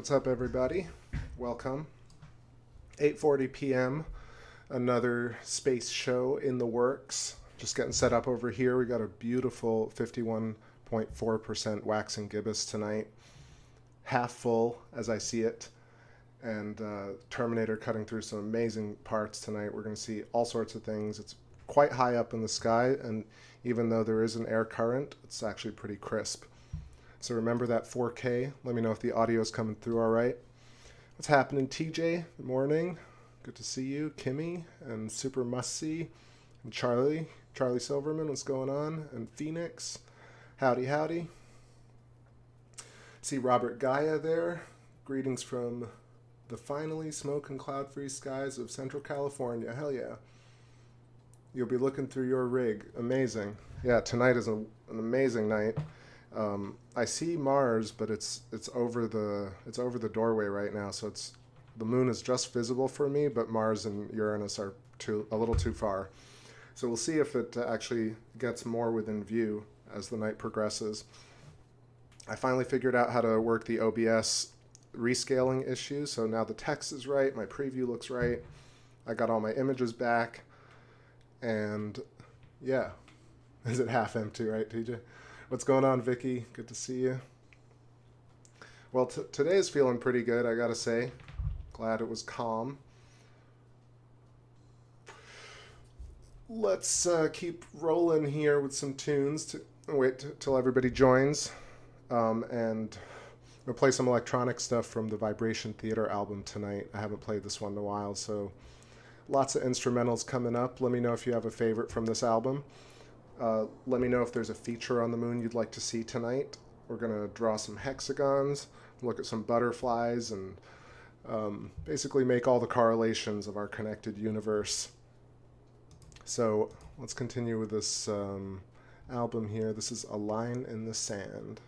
what's up everybody? Welcome. 8:40 p.m. Another space show in the works. Just getting set up over here. We got a beautiful 51.4% waxing gibbous tonight. Half full as I see it. And Terminator cutting through some amazing parts tonight. We're going to see all sorts of things. It's quite high up in the sky, and even though there is an air current, it's actually pretty crisp. So remember that 4K. Let me know if the audio is coming through all right. What's happening, TJ? Good morning. Good to see you. Kimmy and Super Must-See and Charlie Silverman, what's going on? And Phoenix. Howdy, howdy. See Robert Gaia there. Greetings from the finally smoke and cloud-free skies of Central California. Hell yeah. You'll be looking through your rig. Amazing. Yeah, tonight is an amazing night. I see Mars, but it's over the doorway right now, so the moon is just visible for me, but Mars and Uranus are a little too far. So we'll see if it actually gets more within view as the night progresses. I finally figured out how to work the OBS rescaling issue, so now the text is right, my preview looks right, I got all my images back, and yeah. Is it half empty, right, TJ? What's going on, Vicky? Good to see you. Well, today is feeling pretty good, I gotta say. Glad it was calm. Let's keep rolling here with some tunes. Wait till everybody joins. And we'll play some electronic stuff from the Vibration Theater album tonight. I haven't played this one in a while, so lots of instrumentals coming up. Let me know if you have a favorite from this album. Let me know if there's a feature on the moon you'd like to see tonight. We're going to draw some hexagons, look at some butterflies, and basically make all the correlations of our connected universe. So let's continue with this album here. This is A Line in the Sand.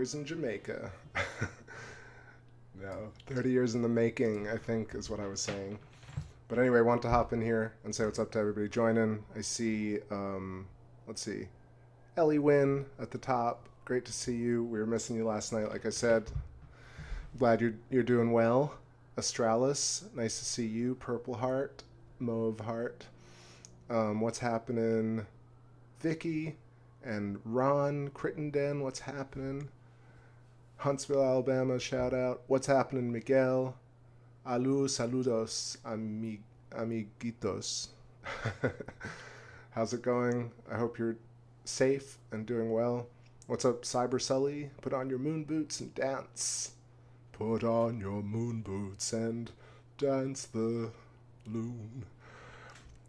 years in Jamaica. No, 30 years in the making, I think, is what I was saying. But anyway, I want to hop in here and say what's up to everybody joining. I see, let's see, Ellie Wynn at the top. Great to see you. We were missing you last night, like I said. Glad you're doing well. Astralis, nice to see you. Purple Heart, Mauve Heart. What's happening? Vicky and Ron Crittenden, what's happening? Huntsville, Alabama, shout out. What's happening, Miguel? Alu, saludos, amiguitos. How's it going? I hope you're safe and doing well. What's up, Cyber Sully? Put on your moon boots and dance. Put on your moon boots and dance the loon.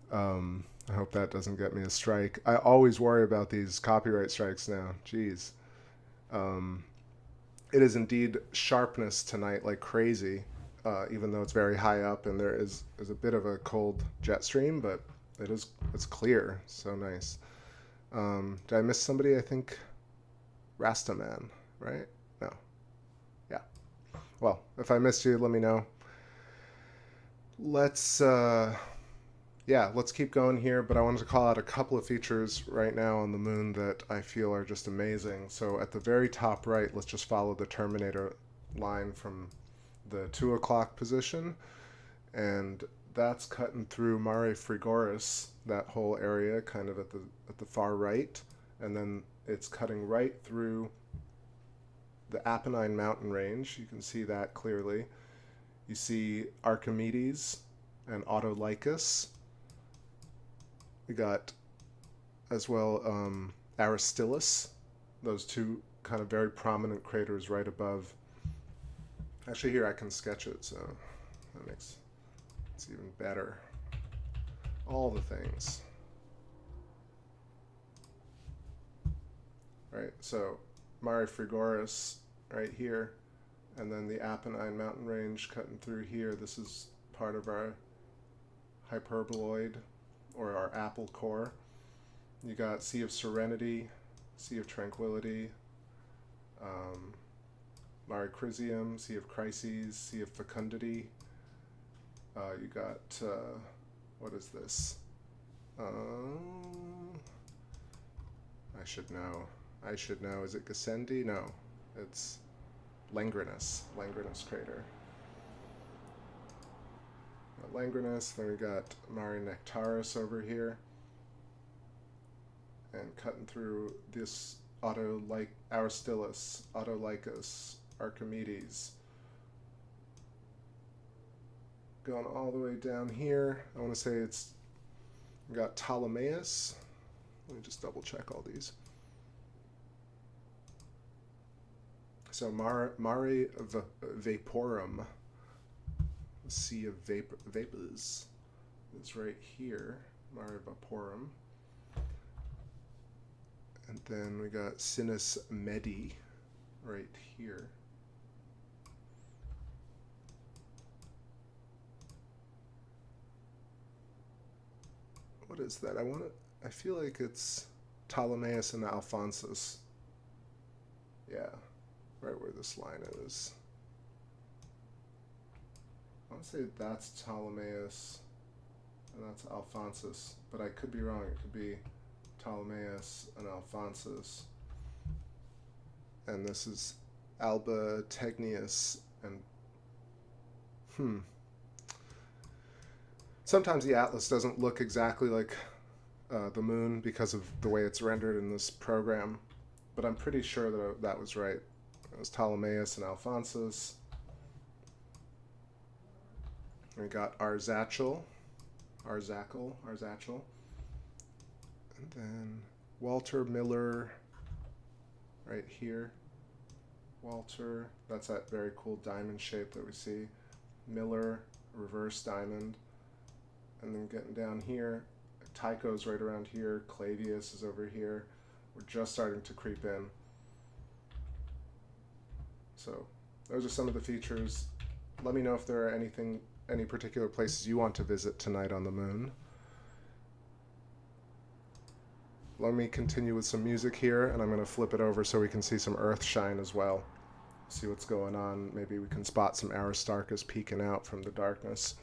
I hope that doesn't get me a strike. I always worry about these copyright strikes now. Jeez. It is indeed sharpness tonight like crazy, even though it's very high up and there is a bit of a cold jet stream, but it's clear. So nice. Did I miss somebody? I think Rastaman, right? No. Yeah. Well, if I missed you, let me know. Let's yeah, let's keep going here, but I wanted to call out a couple of features right now on the moon that I feel are just amazing. So at the very top right, let's just follow the Terminator line from the 2 o'clock position, and that's cutting through Mare Frigoris, that whole area kind of at the far right, and then it's cutting right through the Apennine mountain range. You can see that clearly. You see Archimedes and Autolycus. We got as well Aristillus, those two kind of very prominent craters right above. Actually, here I can sketch it, so that makes it's even better. All the things. Right, so Mare Frigoris right here, and then the Apennine mountain range cutting through here. This is part of our hyperboloid, or our apple core. You got Sea of Serenity, Sea of Tranquility, Mare Crisium, Sea of Crises, Sea of Fecundity. You got, what is this? I should know. Is it Gassendi? No, it's Langrenus crater. Langrenus, then we got Mare Nectaris over here, and cutting through this Aristillus, Autolycus, Archimedes. Going all the way down here, I want to say it's, we got Ptolemaeus. Let me just double check all these. So Mare Vaporum, Sea of Vapors, is right here, Mare Vaporum. And then we got Sinus Medi right here. What is that? I feel like it's Ptolemaeus and Alphonsus. Yeah, right where this line is. I want to say that's Ptolemaeus and that's Alphonsus, but I could be wrong. It could be Ptolemaeus and Alphonsus. And this is Alba Tegnius and Sometimes the atlas doesn't look exactly like the moon because of the way it's rendered in this program, but I'm pretty sure that that was right. It was Ptolemaeus and Alphonsus. We got Arzachel, and then Walter Miller right here. Walter, that's that very cool diamond shape that we see. Miller, reverse diamond. And then getting down here, Tycho's right around here, Clavius is over here. We're just starting to creep in. So those are some of the features. Let me know if there are any particular places you want to visit tonight on the moon. Let me continue with some music here, and I'm going to flip it over so we can see some Earth shine as well. See what's going on. Maybe we can spot some Aristarchus peeking out from the darkness.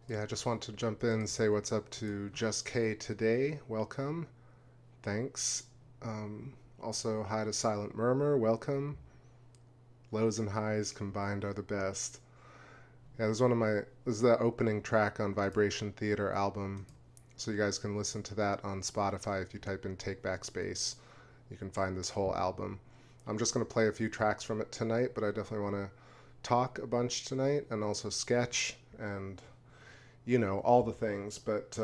Yeah, I just want to jump in and say what's up to Just K today. Welcome. Thanks. Also, hi to Silent Murmur. Welcome. Lows and highs combined are the best. Yeah, this is the opening track on Vibration Theater album. So you guys can listen to that on Spotify if you type in TakeBackSpace. You can find this whole album. I'm just going to play a few tracks from it tonight, but I definitely want to talk a bunch tonight and also sketch and, you know, all the things. But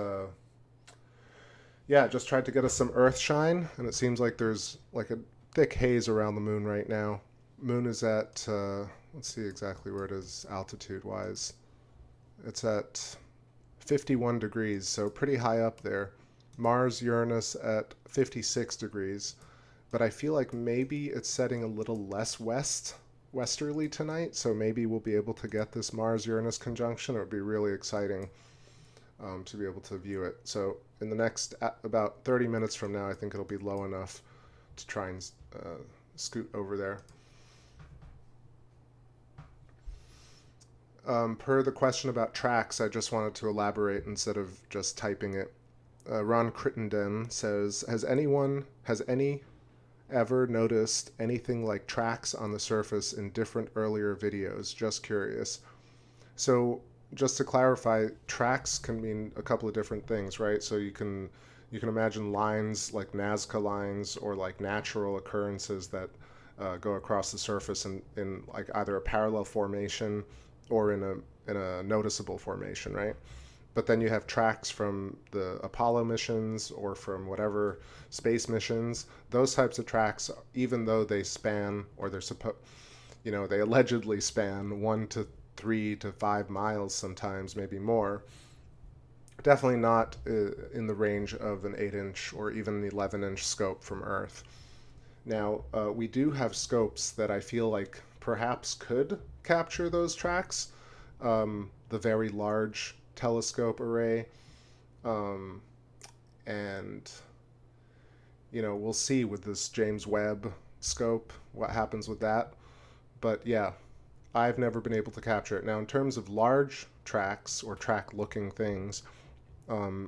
yeah, just tried to get us some earth shine, and it seems like there's like a thick haze around the moon right now. Moon is at, let's see exactly where it is altitude-wise. It's at 51 degrees, so pretty high up there. Mars, Uranus at 56 degrees. But I feel like maybe it's setting a little less westerly tonight, so maybe we'll be able to get this Mars-Uranus conjunction. It would be really exciting to be able to view it. So in the next, about 30 minutes from now, I think it'll be low enough to try and scoot over there. Per the question about tracks, I just wanted to elaborate instead of just typing it. Ron Crittenden says, has any ever noticed anything like tracks on the surface in different earlier videos? Just curious. So just to clarify, tracks can mean a couple of different things, right? So you can imagine lines like Nazca lines or like natural occurrences that go across the surface in like either a parallel formation or in a noticeable formation, right? But then you have tracks from the Apollo missions or from whatever space missions. Those types of tracks, even though they span, or they allegedly span 1 to 3 to 5 miles sometimes, maybe more, definitely not in the range of an 8-inch or even an 11-inch scope from Earth. Now, we do have scopes that I feel like perhaps could capture those tracks. The very large telescope array, and we'll see with this James Webb scope what happens with that. But yeah, I've never been able to capture it. Now, in terms of large tracks or track looking things,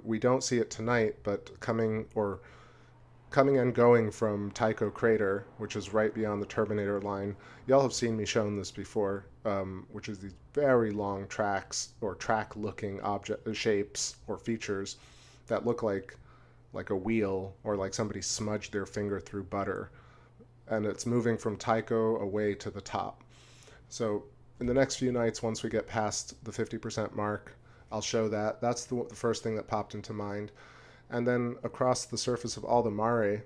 we don't see it tonight, but coming and going from Tycho Crater, which is right beyond the Terminator line. Y'all have seen me shown this before, which is these very long tracks or track-looking object shapes or features that look like a wheel or like somebody smudged their finger through butter. And it's moving from Tycho away to the top. So in the next few nights, once we get past the 50% mark, I'll show that. That's the first thing that popped into mind. And then across the surface of all the Maria,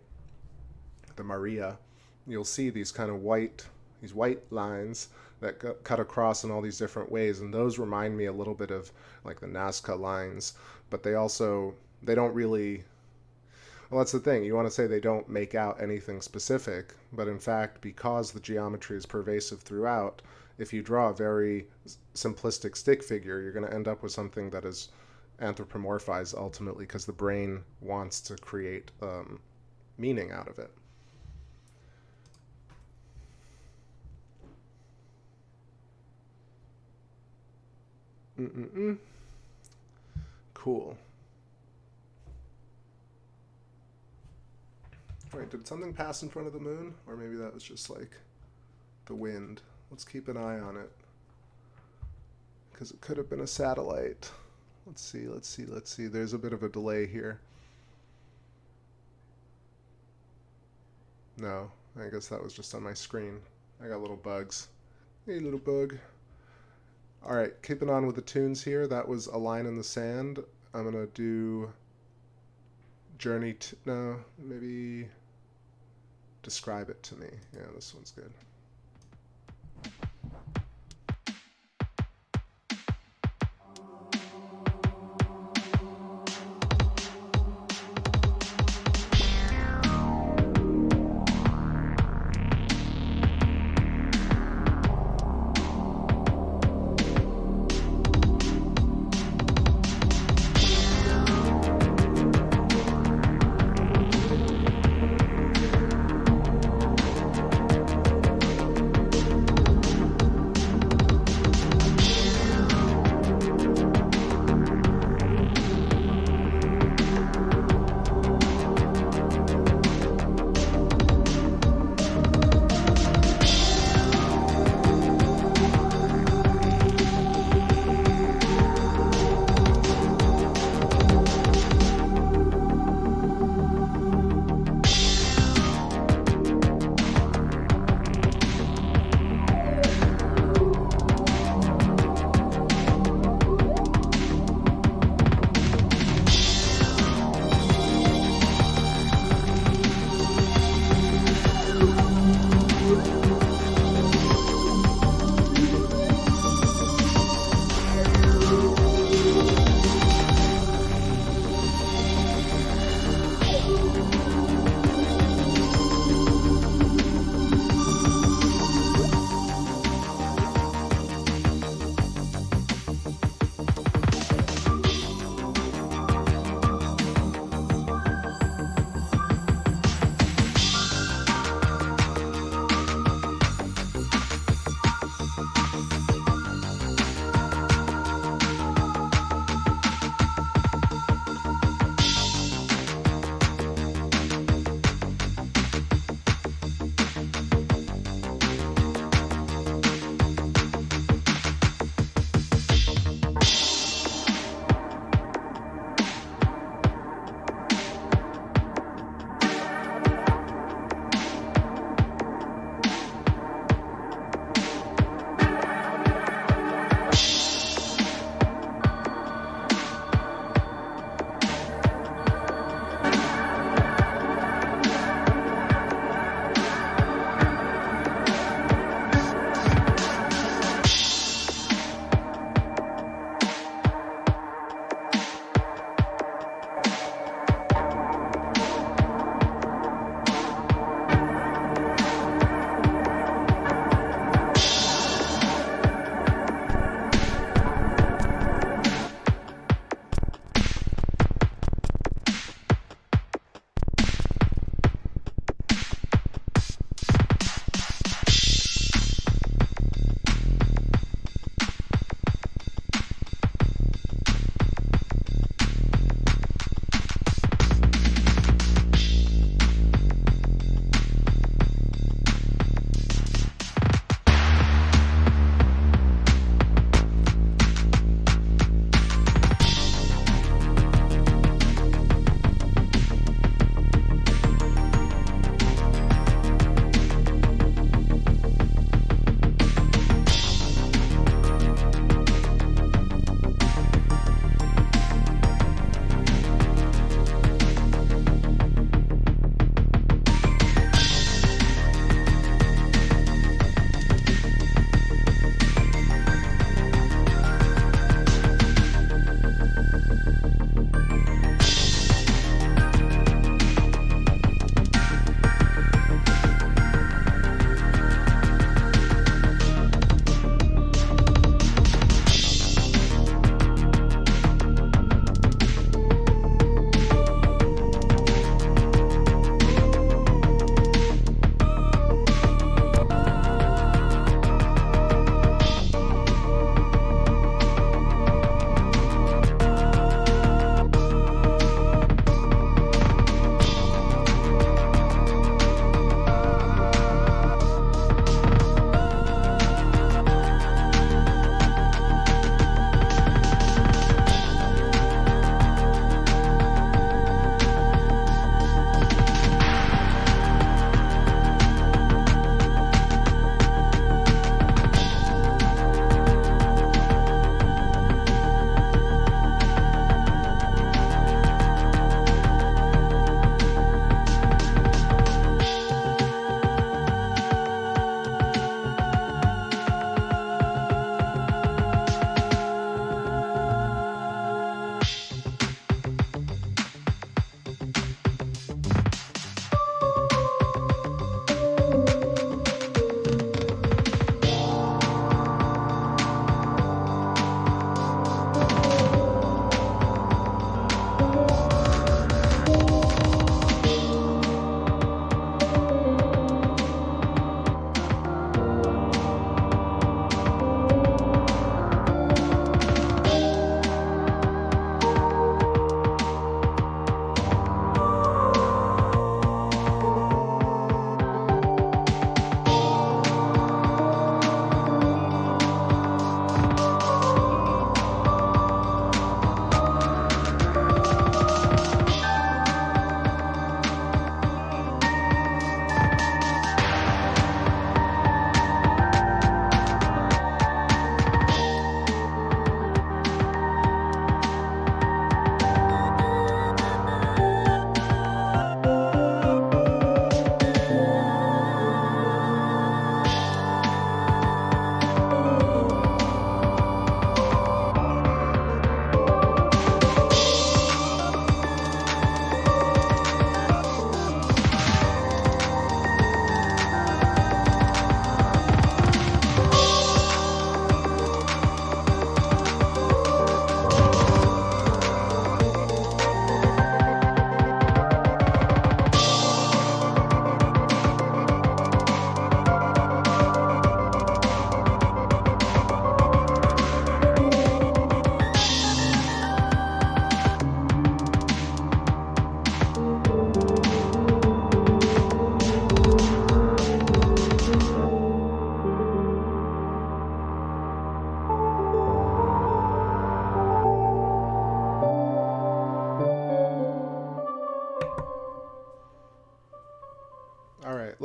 you'll see these kind of white lines that cut across in all these different ways. And those remind me a little bit of like the Nazca lines, but they don't really, well, that's the thing. You want to say they don't make out anything specific, but in fact, because the geometry is pervasive throughout, if you draw a very simplistic stick figure, you're going to end up with something that is anthropomorphized ultimately, because the brain wants to create meaning out of it. Cool. Wait, did something pass in front of the moon? Or maybe that was just like the wind. Let's keep an eye on it, because it could have been a satellite. Let's see. There's a bit of a delay here. No, I guess that was just on my screen. I got little bugs. Hey, little bug. All right, keeping on with the tunes here. That was A Line in the Sand. I'm going to do maybe Describe It to Me. Yeah, this one's good.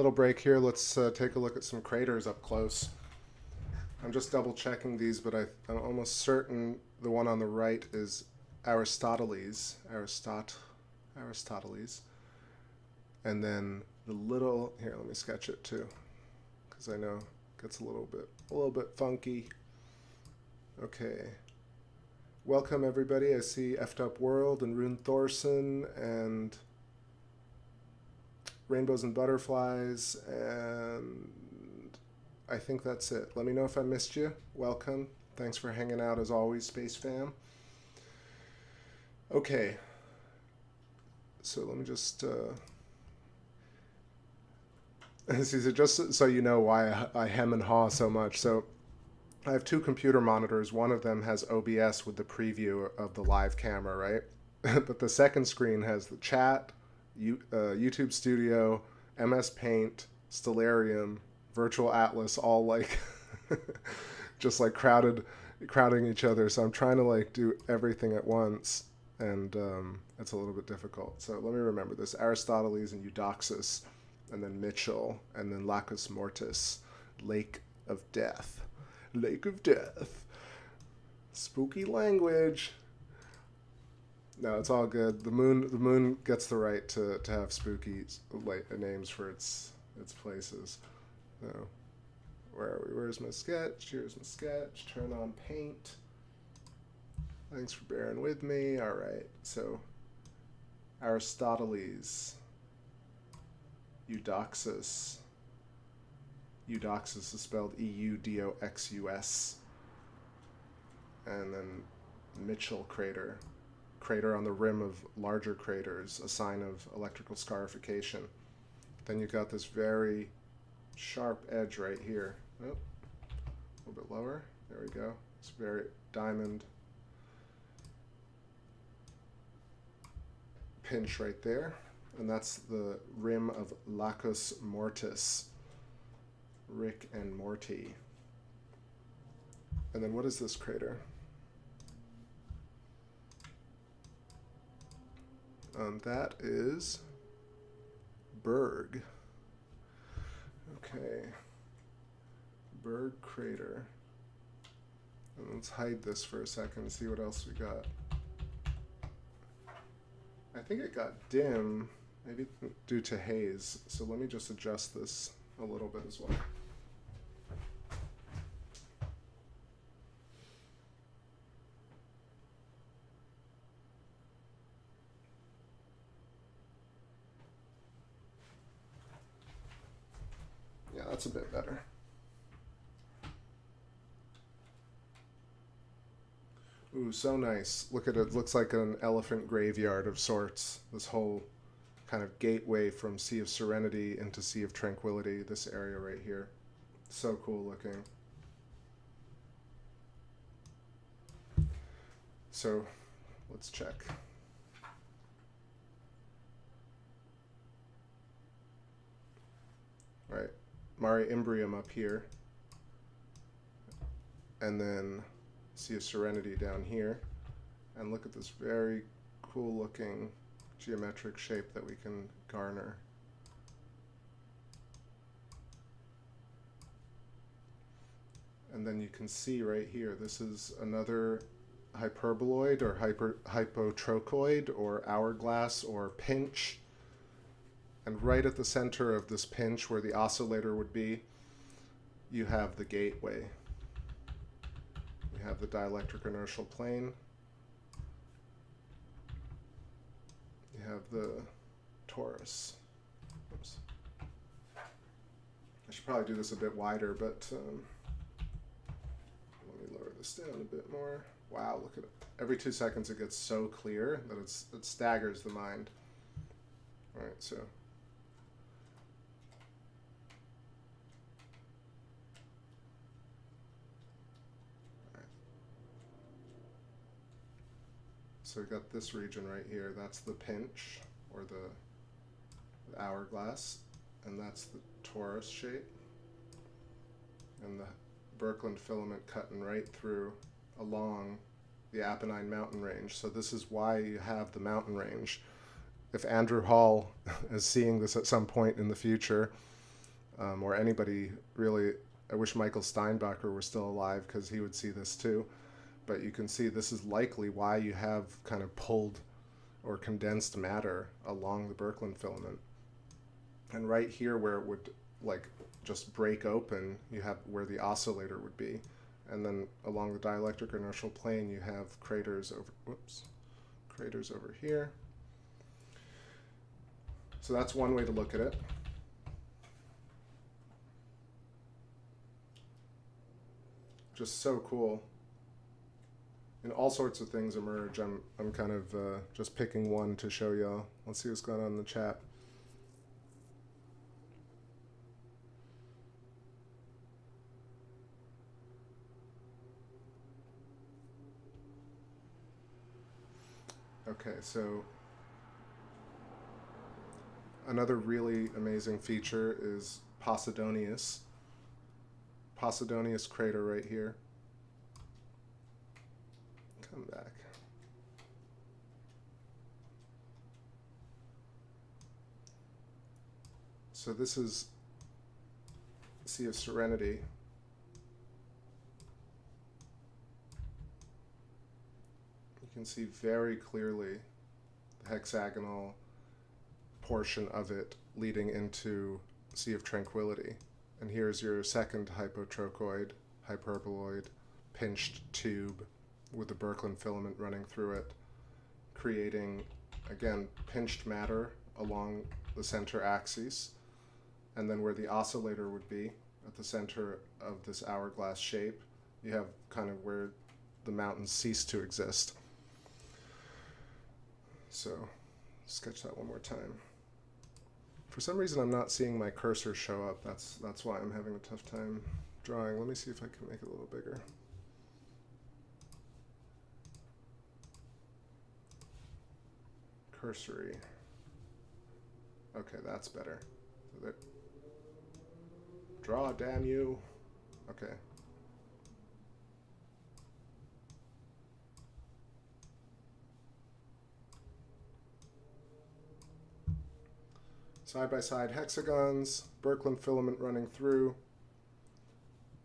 little break here. Let's take a look at some craters up close. I'm just double checking these, but I'm almost certain the one on the right is Aristoteles. Aristoteles. And then the little, here, let me sketch it too, because I know it gets a little bit funky. Okay. Welcome everybody. I see Effed Up World and Rune Thorson and Rainbows and Butterflies, and I think that's it. Let me know if I missed you. Welcome. Thanks for hanging out as always, Space Fam. Okay. So let me just just so you know why I hem and haw so much. So I have two computer monitors. One of them has OBS with the preview of the live camera, right? But the second screen has the chat, YouTube Studio, MS Paint, Stellarium, Virtual Atlas, all like just like crowding each other. So I'm trying to like do everything at once, and it's a little bit difficult. So let me remember this: Aristoteles and Eudoxus, and then Mitchell, and then Lacus Mortis, Lake of Death. Lake of Death. Spooky language. No, it's all good. The moon gets the right to have spooky names for its places. So, where are we? Where's my sketch? Here's my sketch. Turn on paint. Thanks for bearing with me. All right. So, Aristoteles. Eudoxus. Eudoxus is spelled Eudoxus. And then Mitchell crater. Crater on the rim of larger craters, a sign of electrical scarification. Then you've got this very sharp edge right here. Oh, a little bit lower. There we go. It's very diamond pinch right there. And that's the rim of Lacus Mortis. Rick and Morty. And then what is this crater? That is Berg. Okay. Berg crater. And let's hide this for a second and see what else we got. I think it got dim, maybe due to haze. So let me just adjust this a little bit as well. Yeah, that's a bit better. Ooh, so nice. Look at it. It looks like an elephant graveyard of sorts. This whole kind of gateway from Sea of Serenity into Sea of Tranquility, this area right here. So cool looking. So let's check. All right, Mare Imbrium up here. And then Sea of Serenity down here. And look at this very cool looking geometric shape that we can garner. And then you can see right here, this is another hyperboloid or hypotrochoid or hourglass or pinch. And right at the center of this pinch where the oscillator would be, you have the gateway. You have the dielectric inertial plane. You have the torus. Oops. I should probably do this a bit wider, but let me lower this down a bit more. Wow, look at it. Every 2 seconds it gets so clear that it staggers the mind. All right, so. So we've got this region right here. That's the pinch, or the hourglass, and that's the torus shape. And the Birkeland filament cutting right through along the Apennine mountain range. So this is why you have the mountain range. If Andrew Hall is seeing this at some point in the future, or anybody really. I wish Michael Steinbacher were still alive because he would see this too. But you can see this is likely why you have kind of pulled or condensed matter along the Birkeland filament. And right here where it would like just break open, you have where the oscillator would be. And then along the dielectric inertial plane, you have craters over here. So that's one way to look at it. Just so cool. And all sorts of things emerge. I'm kind of just picking one to show y'all. Let's see what's going on in the chat. Okay, so another really amazing feature is Posidonius. Posidonius crater right here. Come back. So this is Sea of Serenity. You can see very clearly the hexagonal portion of it leading into Sea of Tranquility. And here's your second hypotrochoid, hyperboloid, pinched tube with the Birkeland filament running through it, creating, again, pinched matter along the center axis, and then where the oscillator would be, at the center of this hourglass shape, you have kind of where the mountains cease to exist. So, sketch that one more time. For some reason I'm not seeing my cursor show up, that's why I'm having a tough time drawing. Let me see if I can make it a little bigger. Cursory. Okay, that's better. So that, draw, damn you. Okay. Side-by-side hexagons, Birkeland filament running through,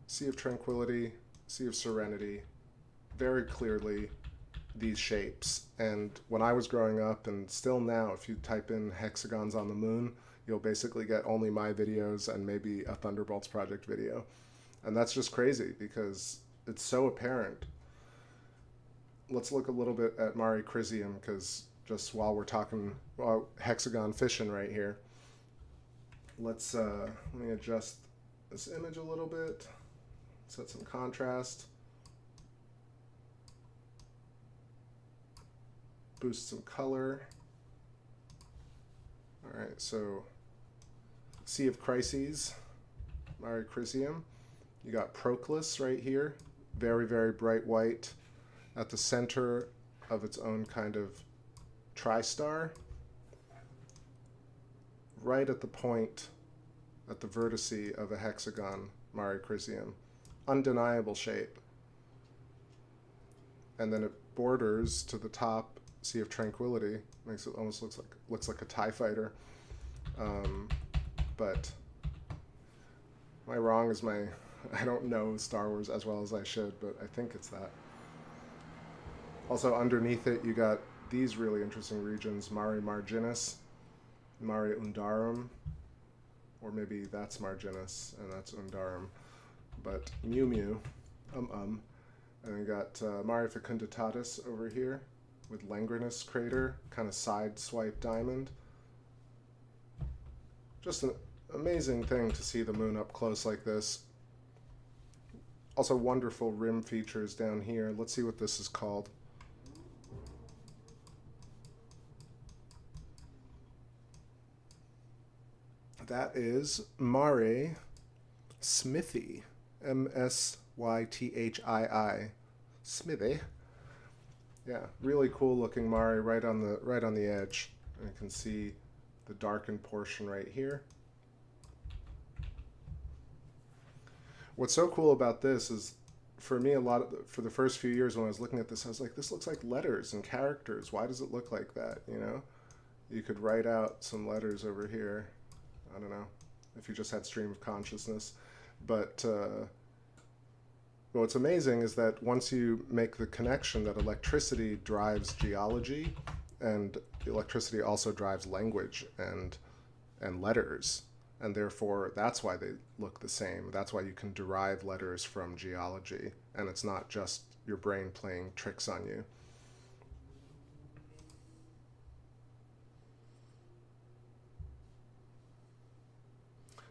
Sea of Tranquility, Sea of Serenity, very clearly these shapes. And when I was growing up, and still now, if you type in hexagons on the moon, you'll basically get only my videos and maybe a Thunderbolts Project video. And that's just crazy because it's so apparent. Let's look a little bit at Mare Crisium, because just while we're talking hexagon fission right here, let me adjust this image a little bit, set some contrast, boost some color. All right, so Sea of Crises, Mare Crisium. You got Proclus right here, very, very bright white at the center of its own kind of tristar, right at the point, at the vertice of a hexagon, Mare Crisium. Undeniable shape. And then it borders to the top, Sea of Tranquility. Makes it almost looks like a TIE fighter. But am I wrong? I don't know Star Wars as well as I should, but I think it's that. Also underneath it, you got these really interesting regions, Mare Marginis, Mare Undarum, or maybe that's Marginis and that's Undarum, but Mu Mu, and we got Mare Fecunditatis over here with Langrenus crater, kind of side swipe diamond. Just an amazing thing to see the moon up close like this. Also wonderful rim features down here. Let's see what this is called. That is Mare Smythii, M-S-Y-T-H-I-I, Smythii. Yeah, really cool looking Mare right on the edge. And you can see the darkened portion right here. What's so cool about this is, for me, for the first few years when I was looking at this, I was like, this looks like letters and characters. Why does it look like that? You know, you could write out some letters over here. I don't know. if you just had stream of consciousness. But what's amazing is that once you make the connection that electricity drives geology, and electricity also drives language and letters, and therefore that's why they look the same. That's why you can derive letters from geology, and it's not just your brain playing tricks on you.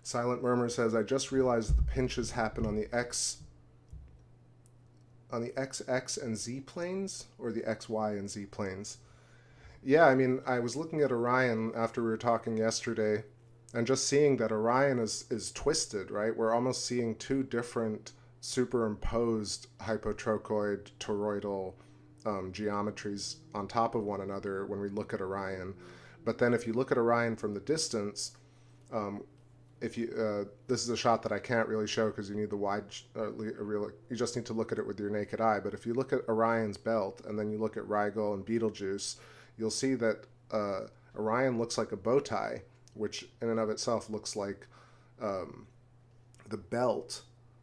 Silent Murmur says, I just realized that the pinches happen on the XX and Z planes, or the XY and Z planes. Yeah, I mean, I was looking at Orion after we were talking yesterday, and just seeing that Orion is twisted, right? We're almost seeing two different superimposed hypotrochoid toroidal geometries on top of one another when we look at Orion. But then if you look at Orion from the distance, if you this is a shot that I can't really show because you need the wide, you just need to look at it with your naked eye. But if you look at Orion's belt and then you look at Rigel and Betelgeuse, you'll see that Orion looks like a bow tie, which in and of itself looks like the belt,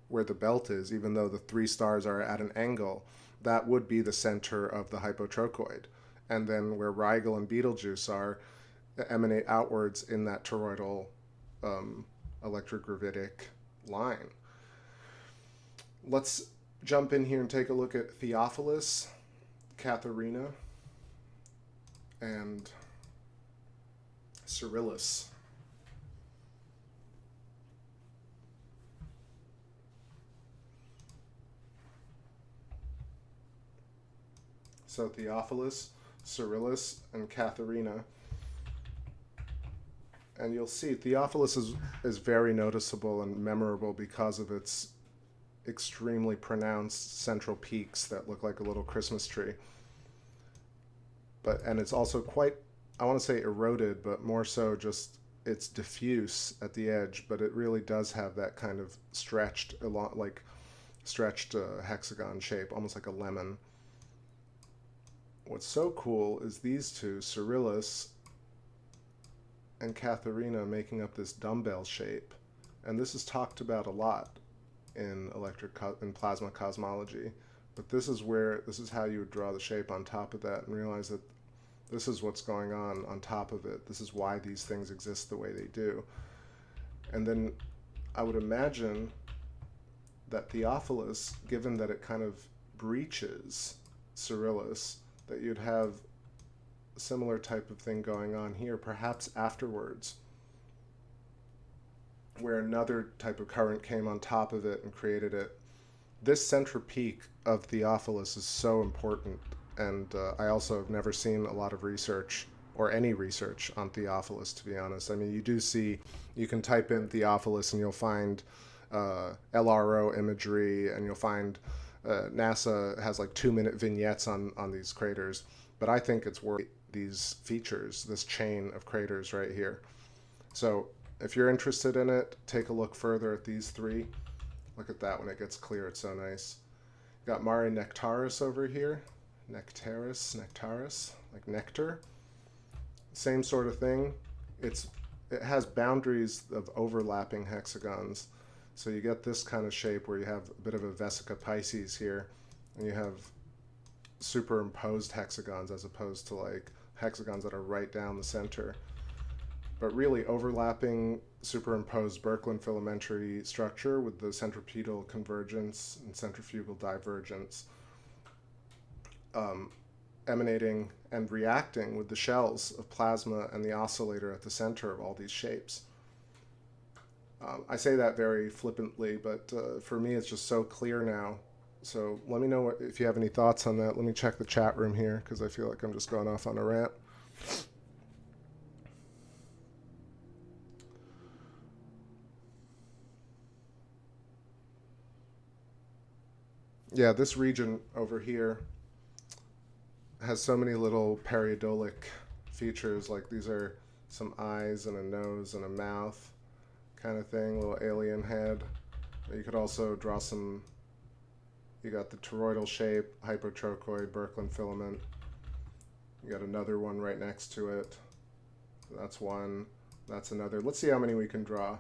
where the belt is, even though the three stars are at an angle, that would be the center of the hypotrochoid. And then where Rigel and Betelgeuse are, emanate outwards in that toroidal electrogravitic line. Let's jump in here and take a look at Theophilus, Katharina, and Cyrillus. So Theophilus, Cyrillus, and Katharina. And you'll see Theophilus is very noticeable and memorable because of its extremely pronounced central peaks that look like a little Christmas tree. And it's also quite, I want to say eroded, but more so just it's diffuse at the edge, but it really does have that kind of stretched hexagon shape, almost like a lemon. What's so cool is these two, Cyrillus and Katharina, making up this dumbbell shape, and this is talked about a lot in plasma cosmology. But this is how you would draw the shape on top of that and realize that this is what's going on top of it. This is why these things exist the way they do. And then I would imagine that Theophilus, given that it kind of breaches Cyrillus, that you'd have a similar type of thing going on here, perhaps afterwards, where another type of current came on top of it and created it. This central peak of Theophilus is so important, and I also have never seen a lot of research, or any research, on Theophilus, to be honest. I mean, you can type in Theophilus and you'll find LRO imagery, and you'll find NASA has like 2-minute vignettes on these craters, but I think it's worth these features, this chain of craters right here. So if you're interested in it, take a look further at these three. Look at that when it gets clear, it's so nice. Got Mare Nectaris over here. Nectaris, like nectar. Same sort of thing. It has boundaries of overlapping hexagons. So you get this kind of shape where you have a bit of a Vesica Pisces here, and you have superimposed hexagons as opposed to like hexagons that are right down the center. But really overlapping superimposed Birkeland filamentary structure with the centripetal convergence and centrifugal divergence emanating and reacting with the shells of plasma and the oscillator at the center of all these shapes. I say that very flippantly, but for me it's just so clear now. So let me know if you have any thoughts on that. Let me check the chat room here because I feel like I'm just going off on a rant. Yeah, this region over here has so many little periodolic features, like these are some eyes and a nose and a mouth kind of thing, little alien head. You could also draw some, you got the toroidal shape, hypotrochoid, Birkeland filament. You got another one right next to it. That's one. That's another. Let's see how many we can draw.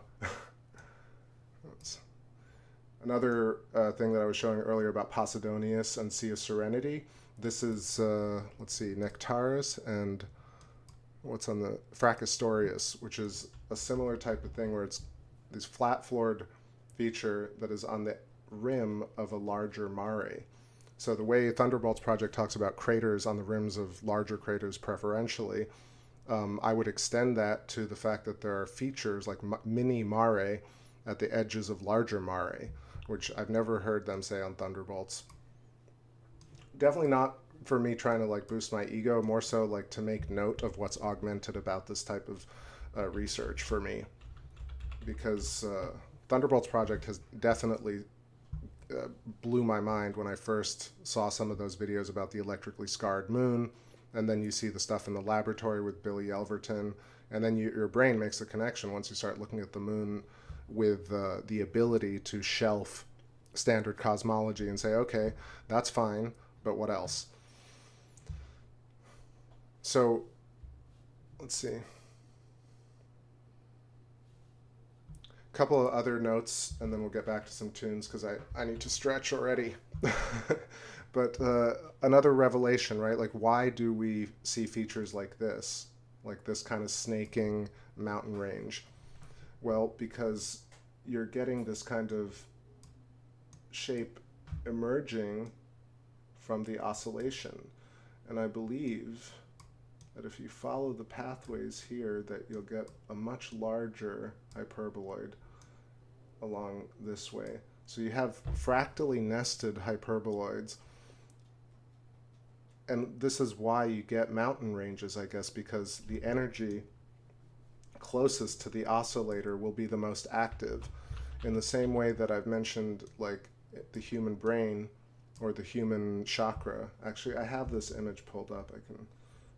Another thing that I was showing earlier about Posidonius and Sea of Serenity. This is, let's see, Nectaris and what's on the Fracastorius, which is a similar type of thing where it's this flat-floored feature that is on the rim of a larger mare. So the way Thunderbolts Project talks about craters on the rims of larger craters preferentially, I would extend that to the fact that there are features like mini mare at the edges of larger mare, which I've never heard them say on Thunderbolts. Definitely not for me trying to like boost my ego, more so like to make note of what's augmented about this type of research for me, because Thunderbolts Project has definitely blew my mind when I first saw some of those videos about the electrically scarred moon, and then you see the stuff in the laboratory with Billy Elverton, and then your brain makes the connection once you start looking at the moon with the ability to shelf standard cosmology and say, okay, that's fine, but what else? So, let's see. A couple of other notes, and then we'll get back to some tunes because I need to stretch already. But another revelation, right? Like, why do we see features like this kind of snaking mountain range? Well, because you're getting this kind of shape emerging from the oscillation. And I believe that if you follow the pathways here, that you'll get a much larger hyperboloid along this way. So you have fractally nested hyperboloids. And this is why you get mountain ranges, I guess, because the energy closest to the oscillator will be the most active. In the same way that I've mentioned, like, the human brain or the human chakra. Actually, I have this image pulled up. I can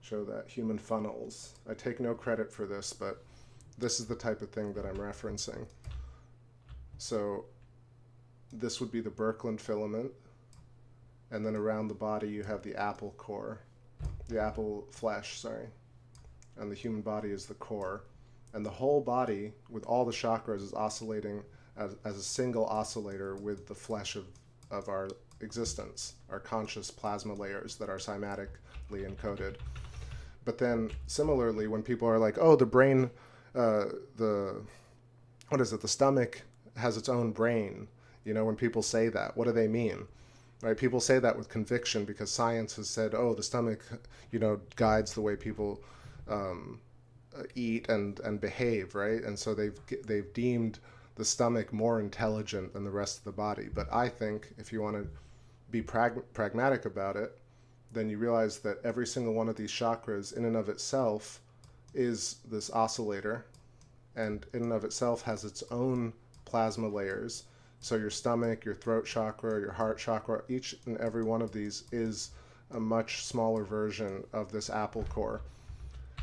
show that. Human funnels. I take no credit for this, but this is the type of thing that I'm referencing. So this would be the Birkeland filament, and then around the body you have the apple core, the apple flesh, sorry, and the human body is the core, and the whole body with all the chakras is oscillating as a single oscillator with the flesh of our existence, our conscious plasma layers that are cymatically encoded. But then similarly, when people are like, oh, the brain, the stomach has its own brain, you know, when people say that, what do they mean? Right? People say that with conviction because science has said, oh, the stomach, you know, guides the way people eat and behave, right? And so they've deemed the stomach more intelligent than the rest of the body. But I think if you want to be pragmatic about it, then you realize that every single one of these chakras in and of itself is this oscillator, and in and of itself has its own plasma layers. So your stomach, your throat chakra, your heart chakra, each and every one of these is a much smaller version of this apple core.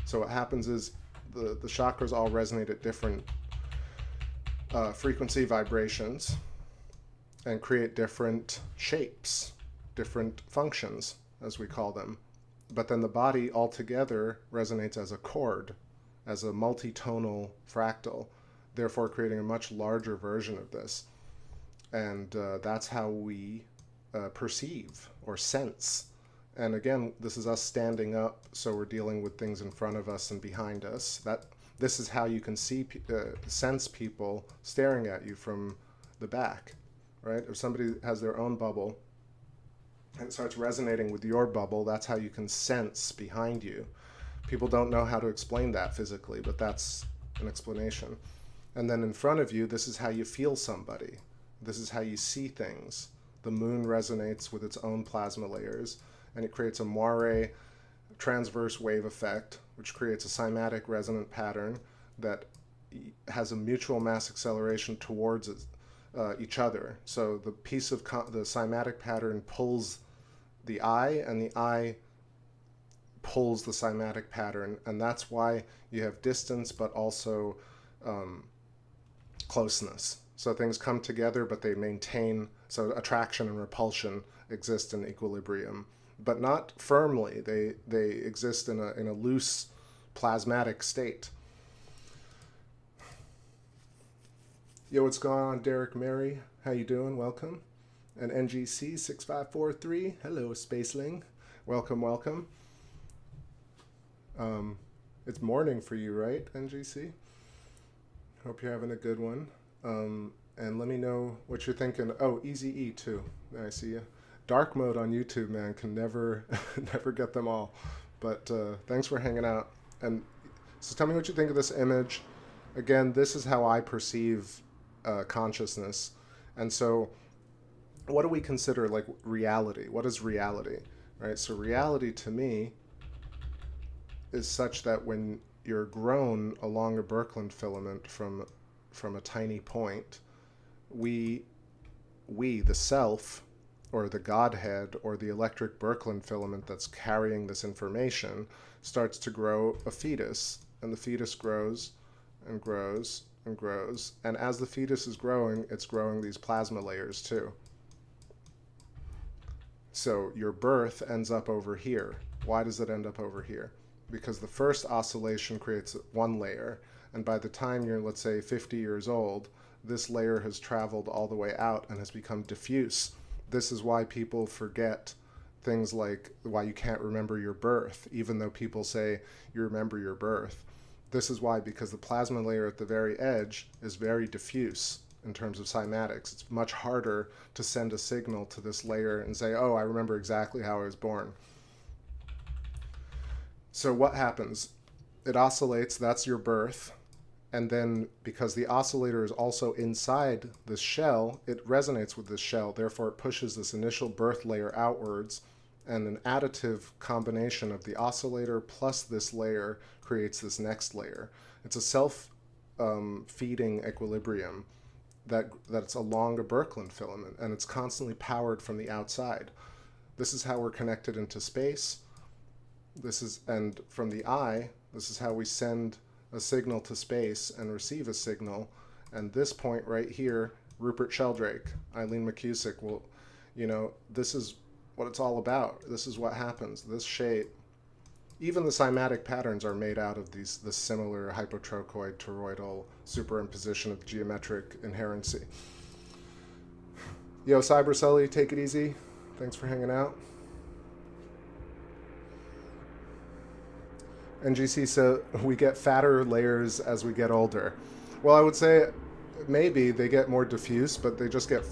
So what happens is the chakras all resonate at different frequency vibrations and create different shapes, different functions, as we call them. But then the body altogether resonates as a chord, as a multitonal fractal, therefore creating a much larger version of this. And that's how we perceive or sense. And again, this is us standing up, so we're dealing with things in front of us and behind us. This is how you can sense people staring at you from the back, right? If somebody has their own bubble and it starts resonating with your bubble, that's how you can sense behind you. People don't know how to explain that physically, but that's an explanation. And then in front of you, this is how you feel somebody. This is how you see things. The moon resonates with its own plasma layers, and it creates a moire transverse wave effect, which creates a cymatic resonant pattern that has a mutual mass acceleration towards each other. So the piece of the cymatic pattern pulls the eye, and the eye pulls the cymatic pattern, and that's why you have distance but also closeness. So things come together, but they maintain, so attraction and repulsion exist in equilibrium, but not firmly. They exist in a loose plasmatic state. Yo, what's going on, Derek Mary? How you doing? Welcome. And NGC 6543. Hello, Spaceling. Welcome, welcome. It's morning for you, right, NGC? Hope you're having a good one. And let me know what you're thinking. Oh, Easy E too. I see you. Dark mode on YouTube, man, can never never get them all. But thanks for hanging out. And so tell me what you think of this image. Again, this is how I perceive consciousness. And so what do we consider like reality? What is reality? Right? So reality to me is such that when you're grown along a Birkeland filament from a tiny point, we the self, or the Godhead, or the electric Birkeland filament that's carrying this information, starts to grow a fetus, and the fetus grows and grows and grows, and as the fetus is growing, it's growing these plasma layers too. So your birth ends up over here. Why does it end up over here? Because the first oscillation creates one layer, and by the time you're, let's say, 50 years old, this layer has traveled all the way out and has become diffuse. This is why people forget things like why you can't remember your birth, even though people say you remember your birth. This is why, because the plasma layer at the very edge is very diffuse in terms of cymatics. It's much harder to send a signal to this layer and say, oh, I remember exactly how I was born. So what happens? It oscillates, that's your birth, and then because the oscillator is also inside this shell, it resonates with this shell, therefore it pushes this initial birth layer outwards, and an additive combination of the oscillator plus this layer creates this next layer. It's a self-feeding equilibrium that's along a Birkeland filament, and it's constantly powered from the outside. This is how we're connected into space. And from the eye, this is how we send a signal to space and receive a signal. And this point right here, Rupert Sheldrake, Eileen McCusick, will, this is what it's all about. This is what happens. This shape, even the cymatic patterns are made out of this similar hypotrochoid toroidal superimposition of geometric inherency. Yo, Cyber Sully, take it easy. Thanks for hanging out. NGC, so we get fatter layers as we get older. Well, I would say maybe they get more diffuse, but they just get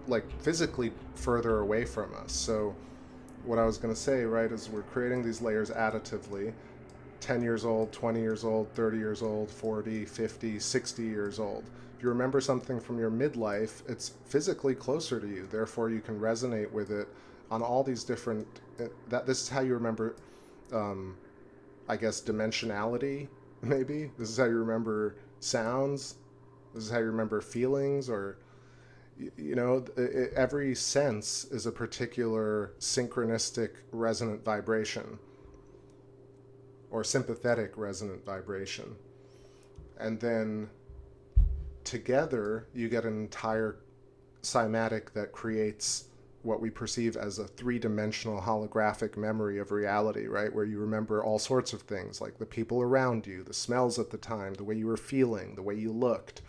like physically further away from us. So what I was going to say, right, is we're creating these layers additively. 10 years old, 20 years old, 30 years old, 40, 50, 60 years old. If you remember something from your midlife, it's physically closer to you. Therefore, you can resonate with it on all these different... This is how you remember... I guess dimensionality, maybe. This is how you remember sounds. This is how you remember feelings, or, every sense is a particular synchronistic resonant vibration or sympathetic resonant vibration. And then together you get an entire cymatic that creates what we perceive as a three-dimensional holographic memory of reality, right? Where you remember all sorts of things, like the people around you, the smells at the time, the way you were feeling, the way you looked.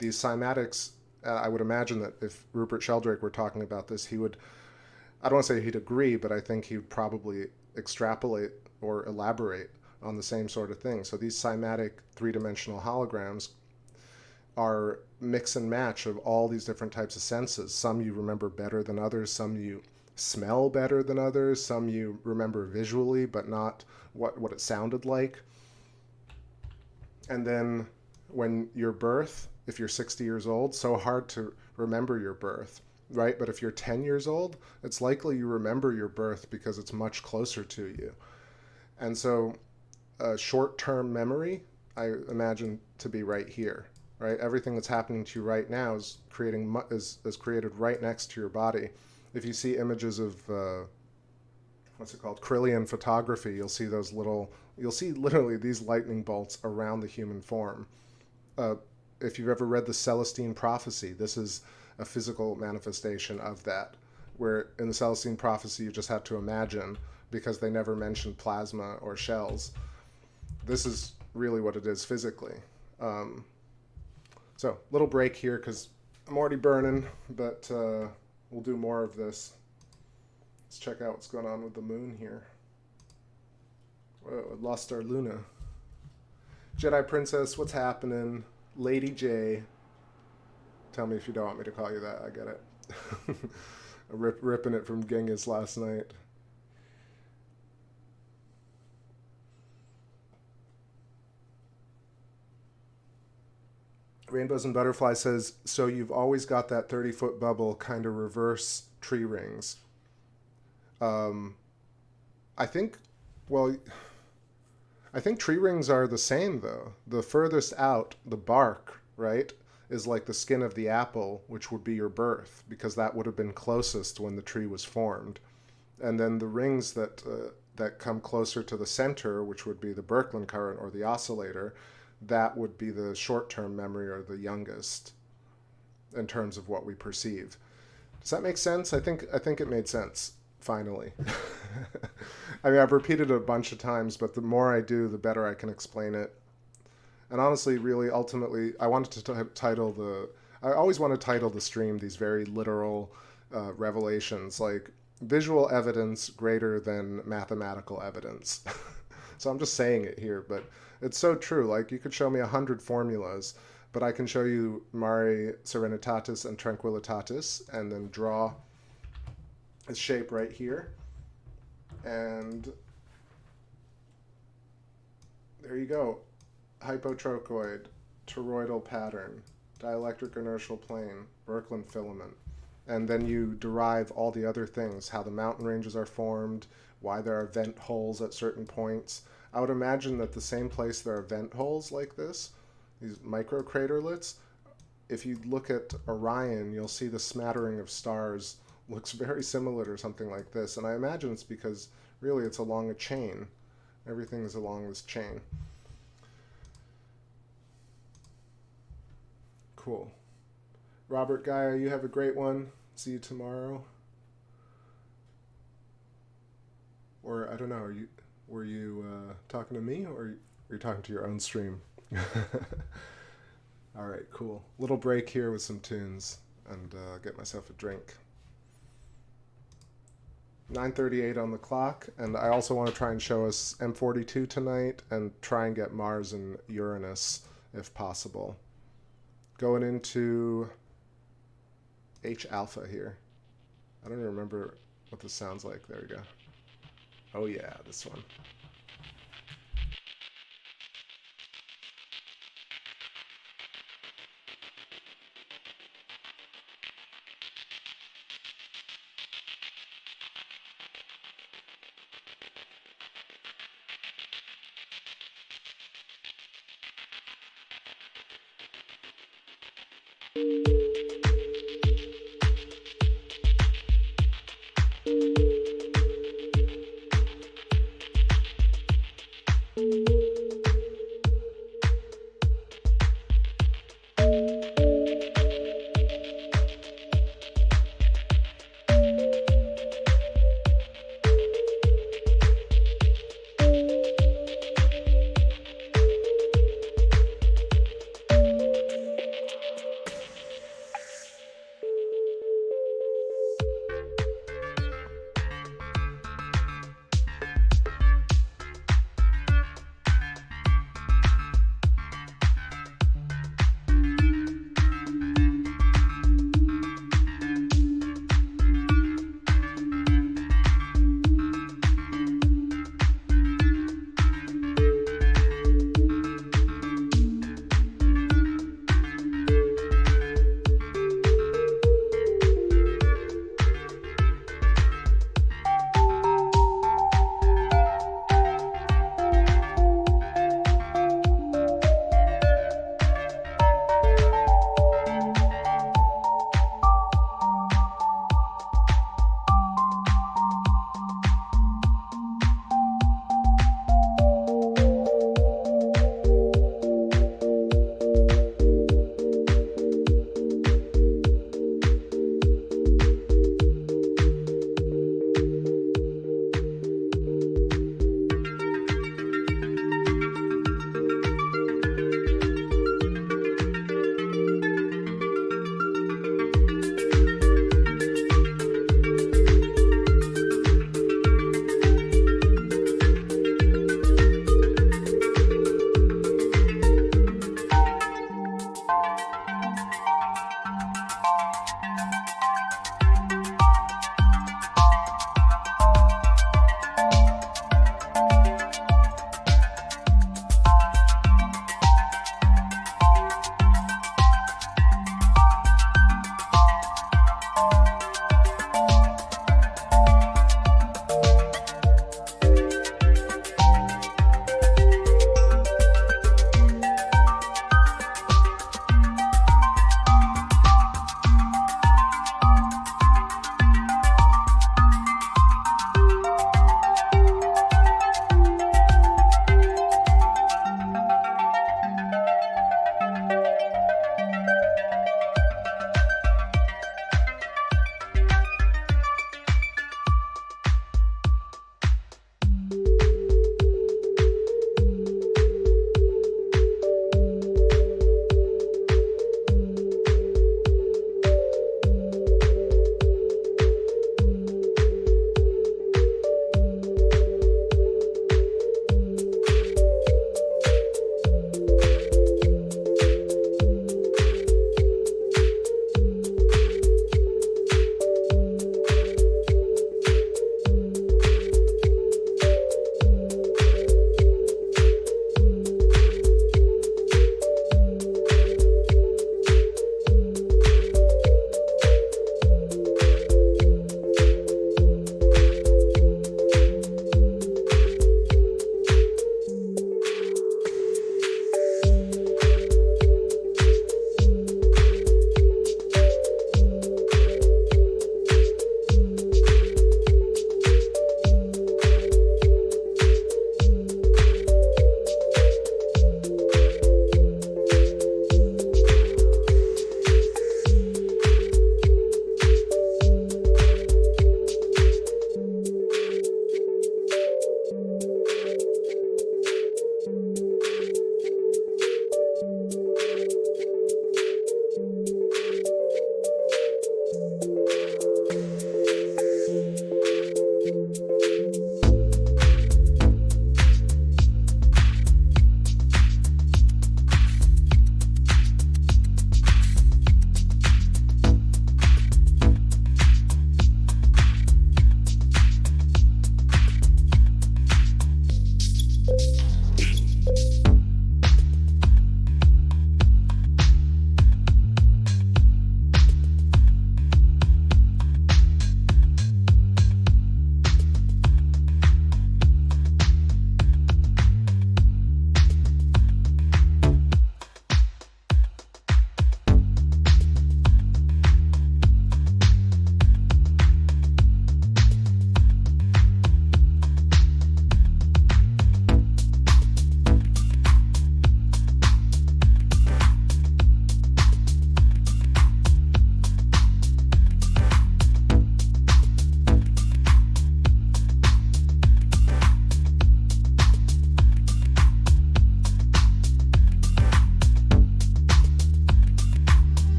These cymatics, I would imagine that if Rupert Sheldrake were talking about this, he would, I don't want to say he'd agree, but I think he would probably extrapolate or elaborate on the same sort of thing. So these cymatic three-dimensional holograms are mix and match of all these different types of senses. Some you remember better than others, some you smell better than others, some you remember visually but not what it sounded like. And then when your birth, if you're 60 years old, so hard to remember your birth, right? But if you're 10 years old, it's likely you remember your birth because it's much closer to you. And so short-term memory, I imagine to be right here. Right, everything that's happening to you right now is created right next to your body. If you see images of what's it called, Kirlian photography, you'll see literally these lightning bolts around the human form. If you've ever read the Celestine Prophecy, this is a physical manifestation of that. Where in the Celestine Prophecy you just have to imagine, because they never mentioned plasma or shells. This is really what it is physically. So, little break here because I'm already burning, but we'll do more of this. Let's check out what's going on with the moon here. Whoa, lost our Luna. Jedi Princess, what's happening? Lady J. Tell me if you don't want me to call you that. I get it. Ripping it from Genghis last night. Rainbows and Butterfly says, so you've always got that 30-foot bubble kind of reverse tree rings. I think tree rings are the same, though. The furthest out, the bark, right, is like the skin of the apple, which would be your birth, because that would have been closest when the tree was formed. And then the rings that come closer to the center, which would be the Birkeland current or the oscillator, that would be the short-term memory or the youngest in terms of what we perceive. Does that make sense? I think it made sense, finally. I mean, I've repeated it a bunch of times, but the more I do, the better I can explain it. And honestly, really, ultimately, I wanted to I always want to title the stream these very literal revelations, like visual evidence greater than mathematical evidence. So I'm just saying it here, but it's so true. Like, you could show me 100 formulas, but I can show you Mare Serenitatis and Tranquillitatis, and then draw a shape right here. And there you go. Hypotrochoid, toroidal pattern, dielectric inertial plane, Birkeland filament. And then you derive all the other things, how the mountain ranges are formed, why there are vent holes at certain points. I would imagine that the same place there are vent holes like this, these micro craterlets, if you look at Orion, you'll see the smattering of stars looks very similar to something like this. And I imagine it's because really it's along a chain. Everything is along this chain. Cool. Robert Gaia, you have a great one. See you tomorrow. Or I don't know, were you talking to me, or were you talking to your own stream? All right, cool. Little break here with some tunes, and get myself a drink. 9:38 on the clock, and I also want to try and show us M42 tonight, and try and get Mars and Uranus if possible. Going into H alpha here. I don't even remember what this sounds like. There we go. Oh yeah, this one.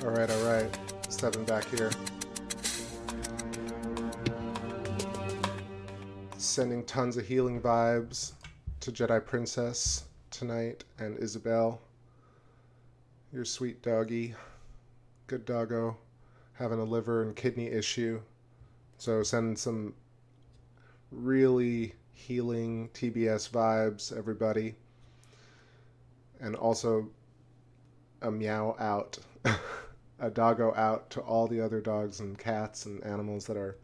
Alright. Stepping back here. Sending tons of healing vibes to Jedi Princess tonight and Isabel. Your sweet doggy. Good doggo. Having a liver and kidney issue. So send some really healing TBS vibes, everybody. And also a meow out. A doggo out to all the other dogs and cats and animals that are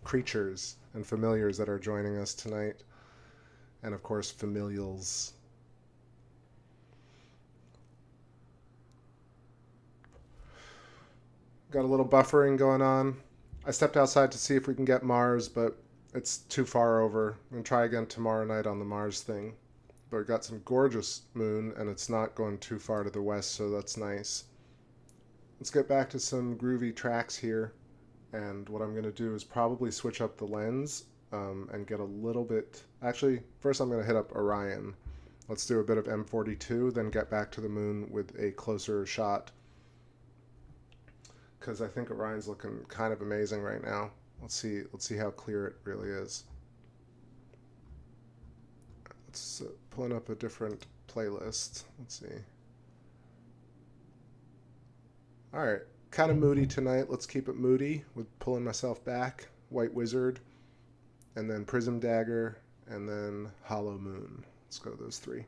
creatures and familiars that are joining us tonight. And of course, familials. Got a little buffering going on. I stepped outside to see if we can get Mars, but it's too far over. I'm going to try again tomorrow night on the Mars thing. But we got some gorgeous moon, and it's not going too far to the west, so that's nice. Let's get back to some groovy tracks here. And what I'm going to do is probably switch up the lens and get a little bit... Actually, first I'm going to hit up Orion. Let's do a bit of M42, then get back to the moon with a closer shot. Because I think Orion's looking kind of amazing right now. Let's see how clear it really is. Let's pulling up a different playlist. Let's see. All right, kind of moody tonight. Let's keep it moody with Pulling Myself Back, White Wizard, and then Prism Dagger, and then Hollow Moon. Let's go those three.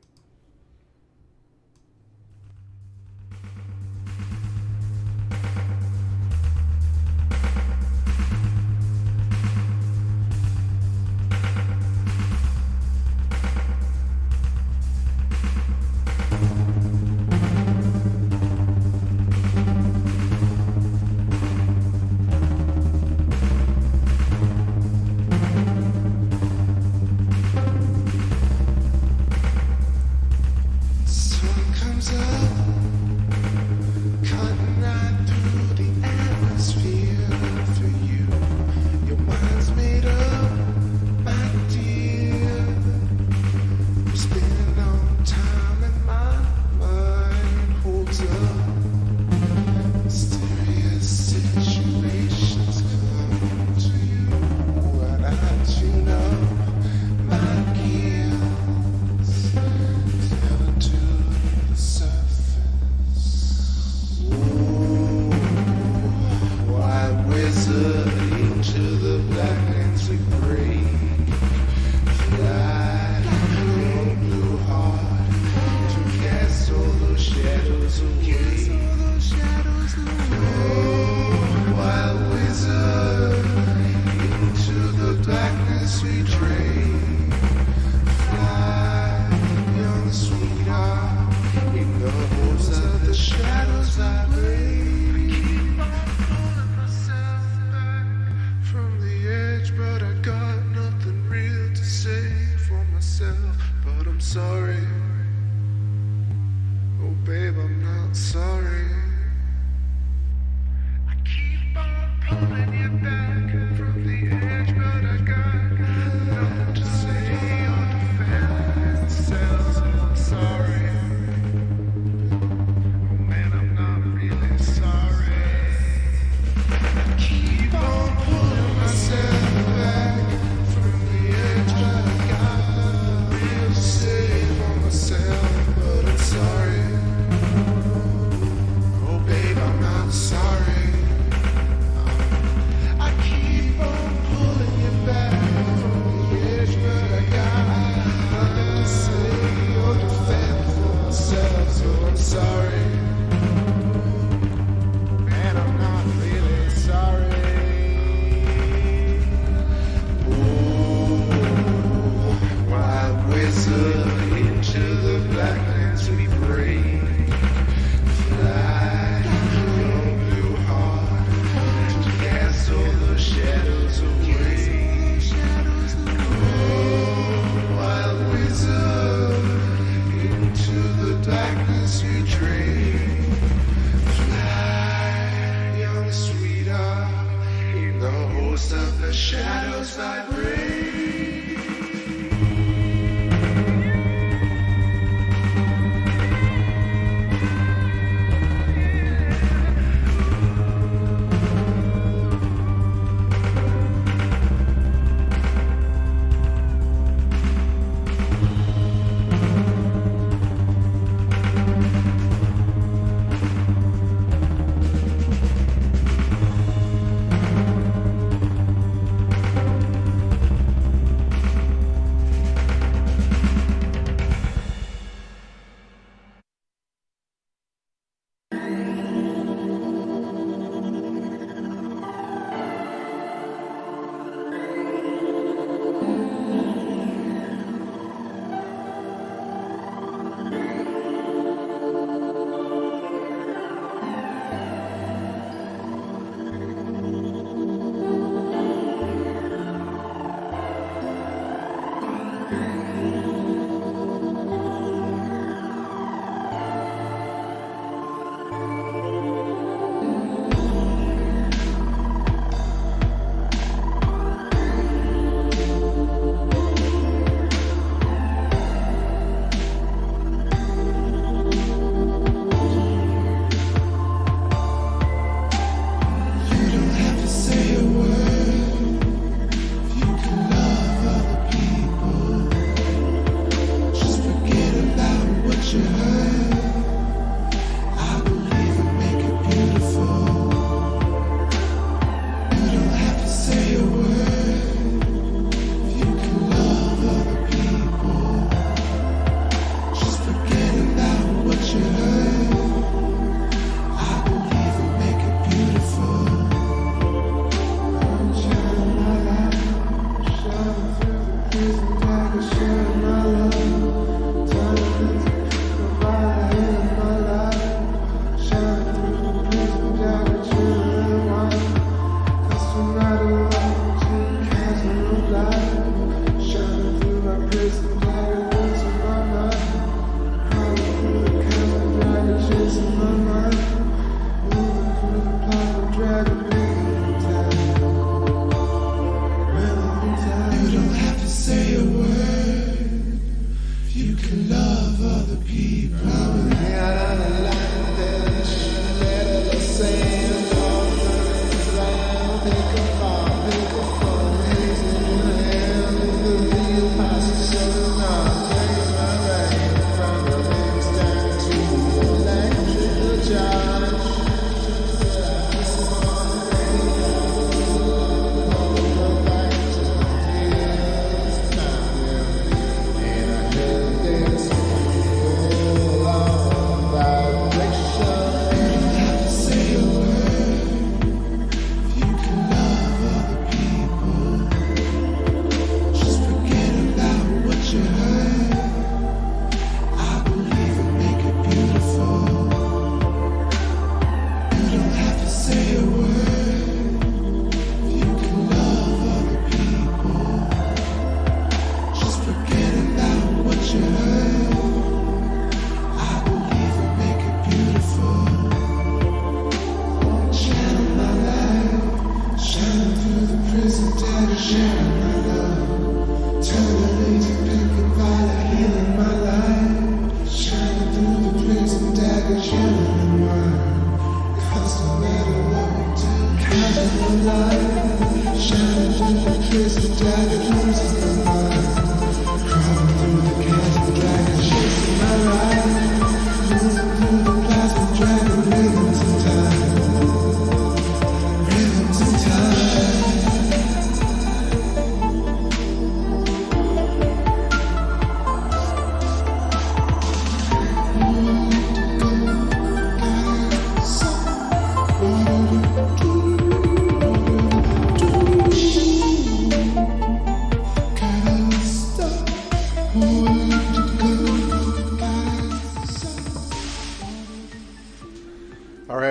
I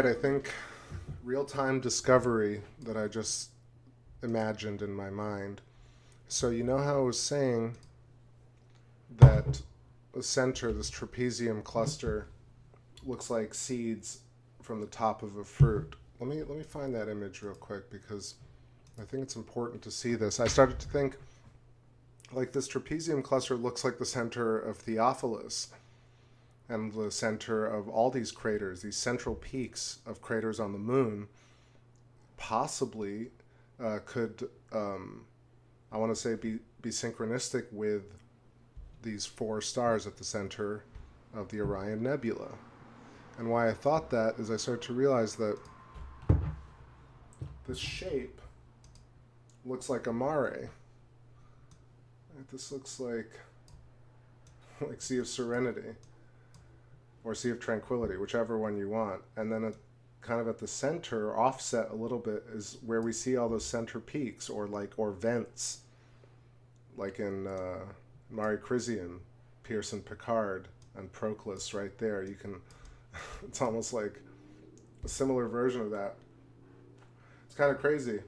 I think real-time discovery that I just imagined in my mind. So you know how I was saying that the center, this trapezium cluster, looks like seeds from the top of a fruit. Let me find that image real quick because I think it's important to see this. I started to think like this trapezium cluster looks like the center of Theophilus and the center of all these craters, these central peaks of craters on the moon, possibly could, I want to say, be synchronistic with these four stars at the center of the Orion Nebula. And why I thought that is I started to realize that this shape looks like a mare. This looks like Sea of Serenity or Sea of Tranquility, whichever one you want. And then kind of at the center, offset a little bit, is where we see all those center peaks or vents, like in Mare Crisium, Pearson Picard, and Proclus right there. You can, it's almost like a similar version of that. It's kind of crazy.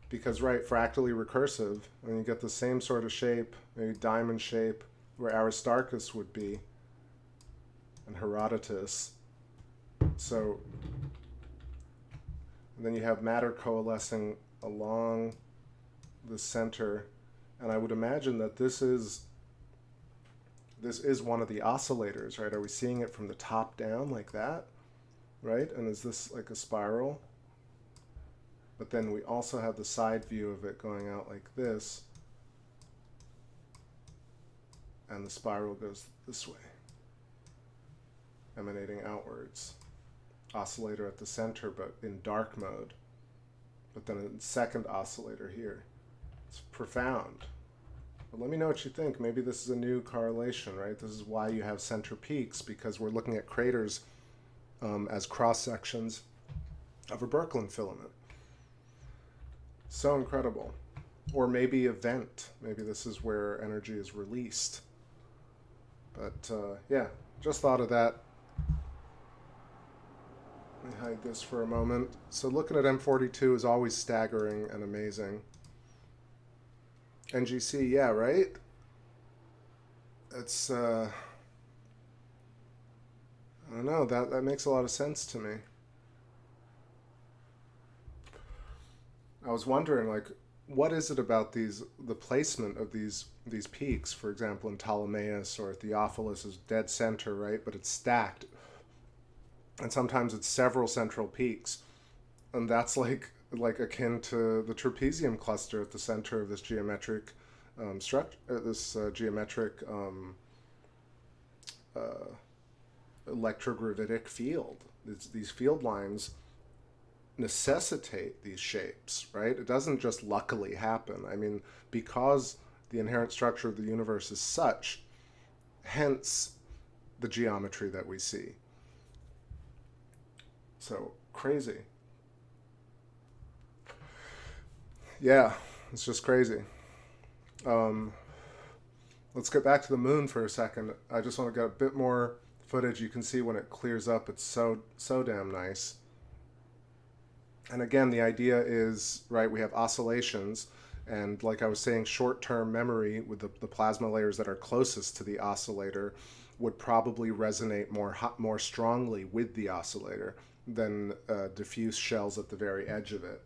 Because, right, fractally recursive, and you get the same sort of shape, maybe diamond shape, where Aristarchus would be, and Herodotus. So, and then you have matter coalescing along the center, and I would imagine that this is one of the oscillators, right? Are we seeing it from the top down like that, right? And is this like a spiral? But then we also have the side view of it going out like this. And the spiral goes this way, emanating outwards. Oscillator at the center, but in dark mode. But then a second oscillator here. It's profound. But let me know what you think. Maybe this is a new correlation, right? This is why you have center peaks, because we're looking at craters as cross-sections of a Birkeland filament. So incredible. Or maybe a vent. Maybe this is where energy is released. But yeah, just thought of that. Let me hide this for a moment. So looking at M42 is always staggering and amazing. NGC, yeah, right? It's, I don't know, that makes a lot of sense to me. I was wondering, like, what is it about the placement of these peaks, for example, in Ptolemaeus or Theophilus is dead center, right? But it's stacked. And sometimes it's several central peaks. And that's like akin to the trapezium cluster at the center of this geometric electrogravitic field. These field lines necessitate these shapes, right? It doesn't just luckily happen. I mean, because the inherent structure of the universe is such, hence the geometry that we see. So, crazy. Yeah, it's just crazy. Let's get back to the moon for a second. I just want to get a bit more footage. You can see when it clears up, it's so damn nice. And again, the idea is, right, we have oscillations, and like I was saying, short-term memory with the plasma layers that are closest to the oscillator would probably resonate more strongly with the oscillator than diffuse shells at the very edge of it.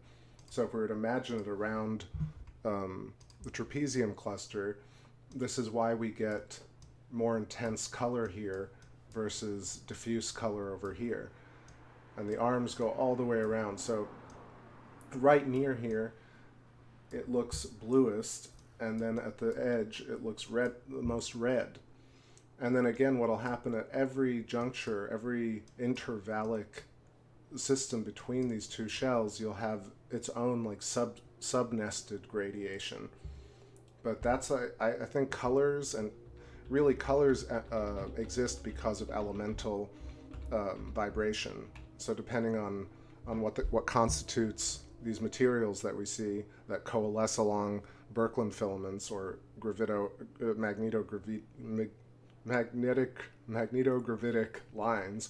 So if we were to imagine it around the trapezium cluster, this is why we get more intense color here versus diffuse color over here. And the arms go all the way around. So right near here, it looks bluest, and then at the edge, it looks red, the most red. And then again, what'll happen at every juncture, every intervallic system between these two shells, you'll have its own like sub-nested gradation. But that's, I think colors, and really colors exist because of elemental vibration. So depending on what constitutes these materials that we see that coalesce along Birkeland filaments or magnetogravitic lines,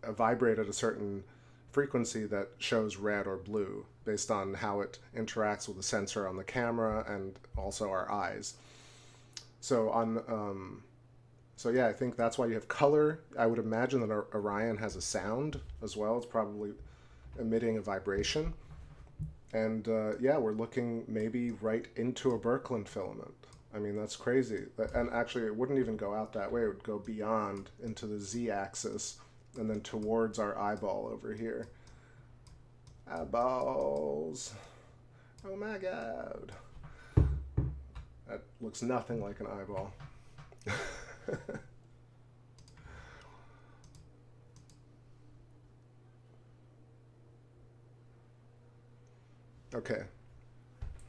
vibrate at a certain frequency that shows red or blue based on how it interacts with the sensor on the camera and also our eyes. So so yeah, I think that's why you have color. I would imagine that Orion has a sound as well. It's probably emitting a vibration. And yeah, we're looking maybe right into a Birkeland filament. I mean, that's crazy. And actually, it wouldn't even go out that way. It would go beyond into the z-axis and then towards our eyeball over here. Eyeballs. Oh my God. That looks nothing like an eyeball. Okay.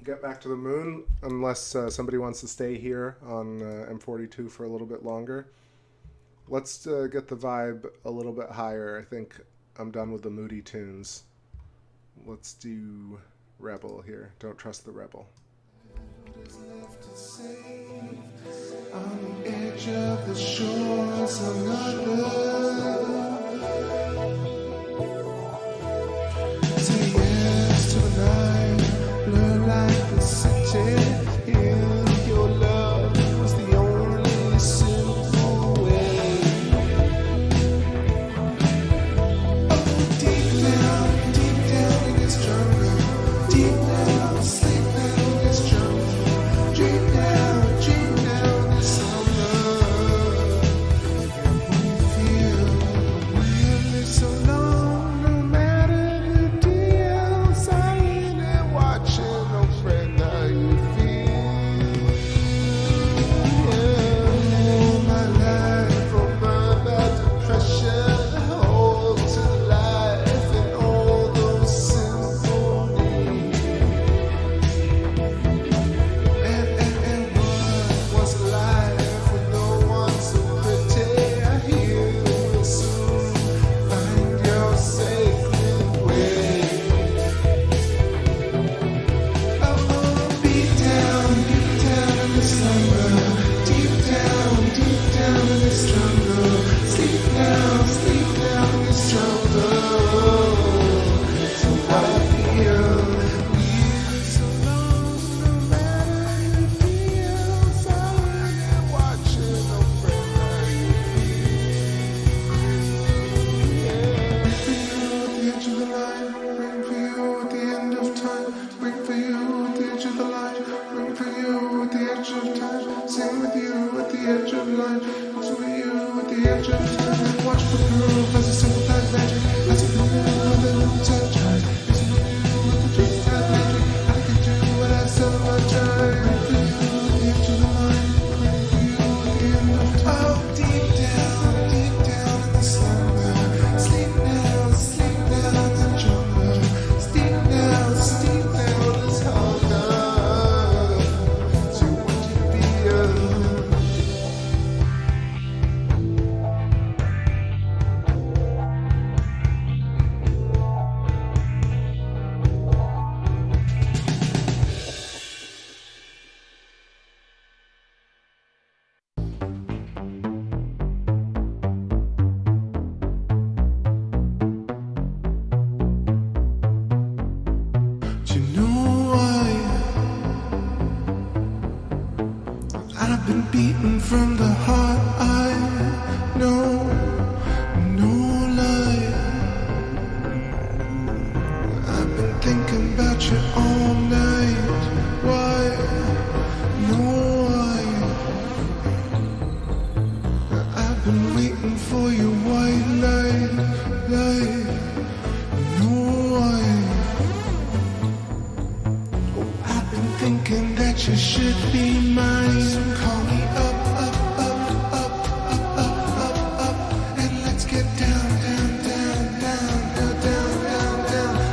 Get back to the moon, unless somebody wants to stay here on M42 for a little bit longer. Let's get the vibe a little bit higher. I think I'm done with the moody tunes. Let's do Rebel here. Don't trust the Rebel. What is left to say on the edge of the shores of say yes to the night, blur like the city. Your love was the only simple way. Oh, deep down in this jungle, deep down, sleep now in this jungle, dream now this summer. We at the edge of time. Sing with you at the edge of life. Sing with you at the edge of time. Watch the proof as a simple black magic. As a proof of the touch. It's with you with the truth that magic. I can do what I said in my time. Pray for you at the edge of the line. Pray for you at the end of time. Oh, deep down in the slumber. Sleep now in the jungle. Sleep now is hunger. So what you feel? Do you know why I've been beaten from the heart? I know, no lie. I've been thinking about you all night. Why? No why. I've been waiting for your white light. No why. I've been thinking that you should be mine. So call me up, and let's get down.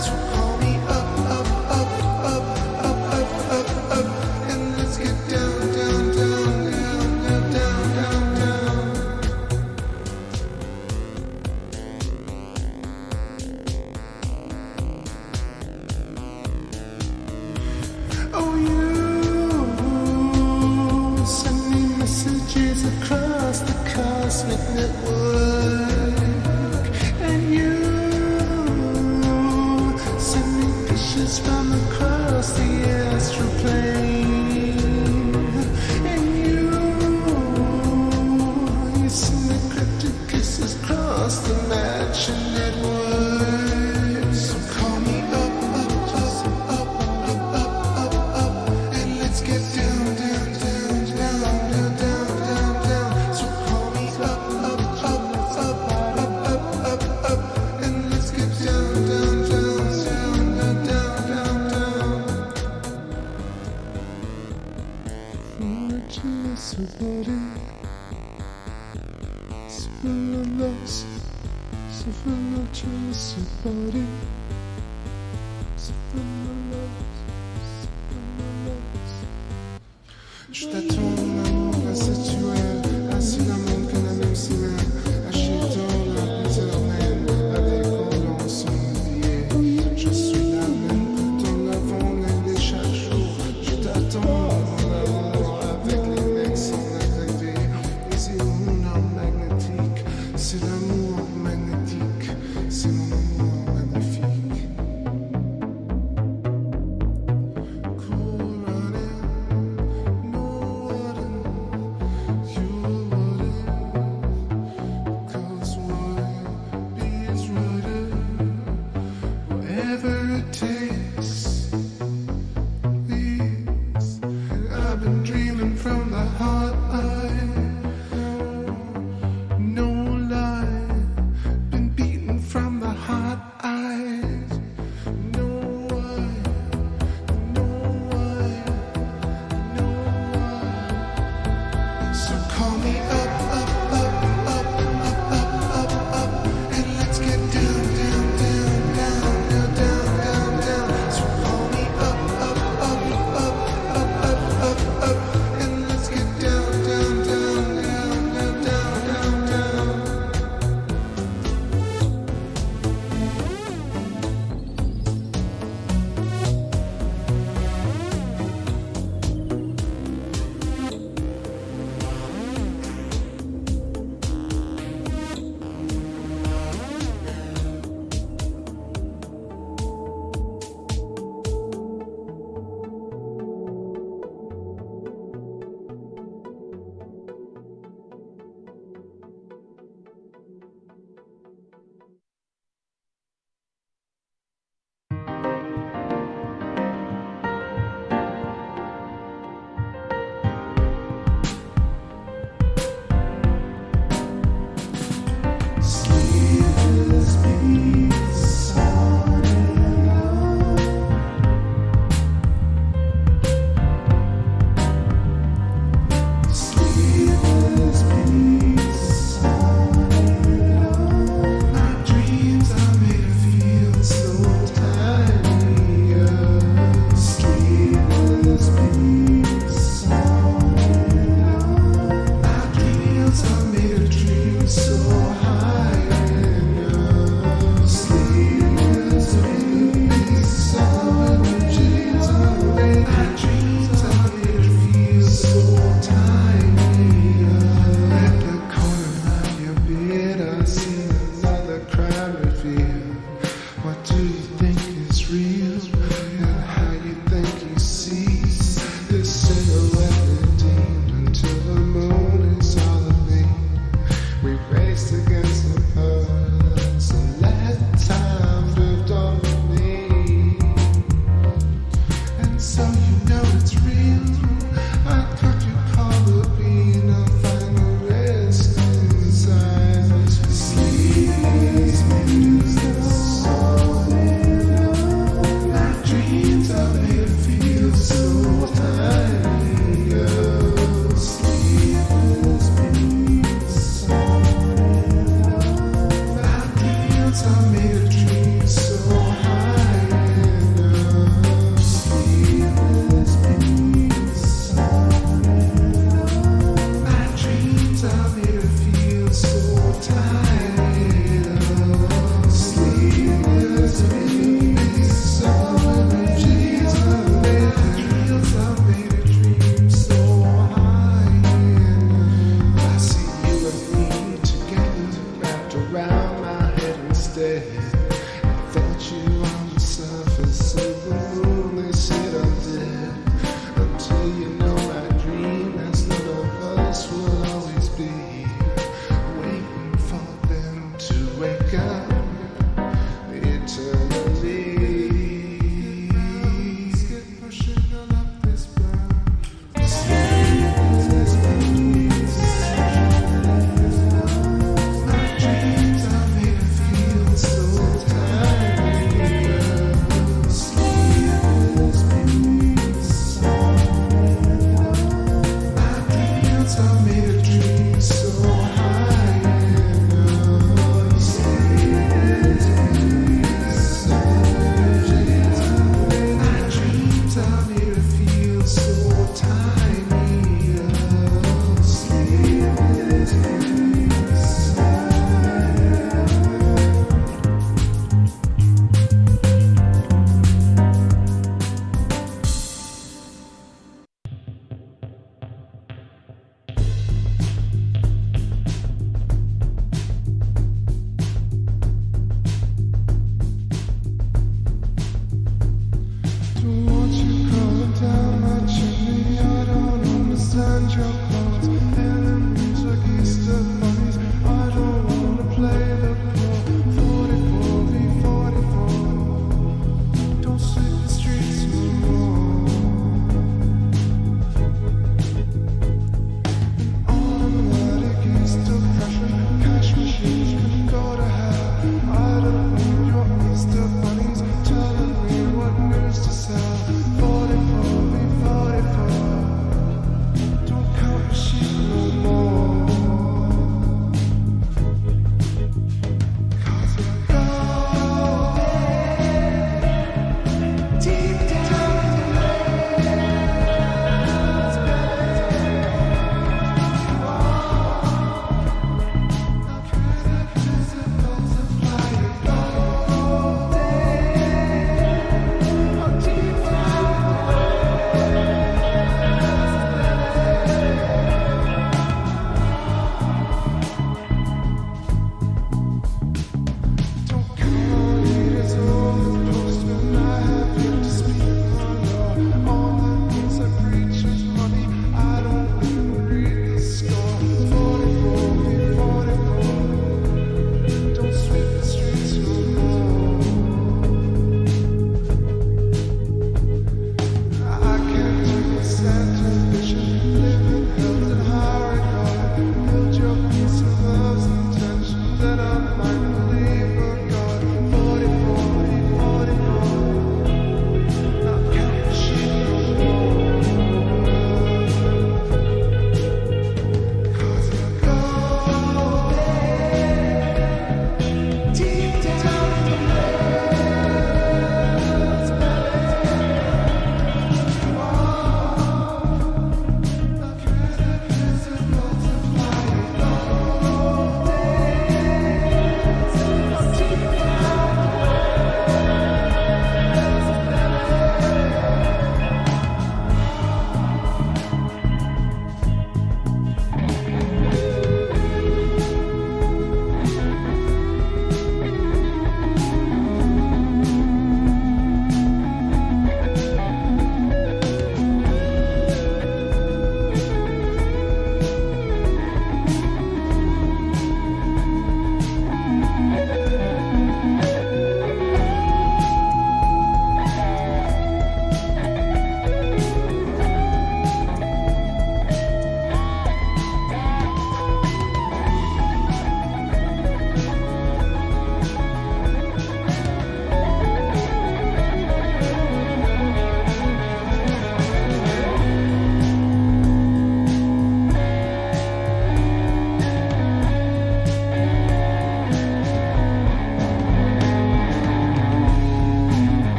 So call me up, and let's get down. Oh, you send me messages across the cosmic network, and you send me pictures from across the astral plane, and you send me cryptic kisses across the mansion network. So call me up, and let's get down. So call me up, and let's get down. Je t'attends, mon amour insensuel, assis dans mon canapé cinéma, achetant la éternelle, avec volant sans billet. Je suis là même tout en avant les chaque jour. Je t'attends, mon amour, avec les mecs sans agrévé. Et c'est Lunar magnétique, c'est l'amour magnétique, c'est mon amour magnifique. Cool running, no water.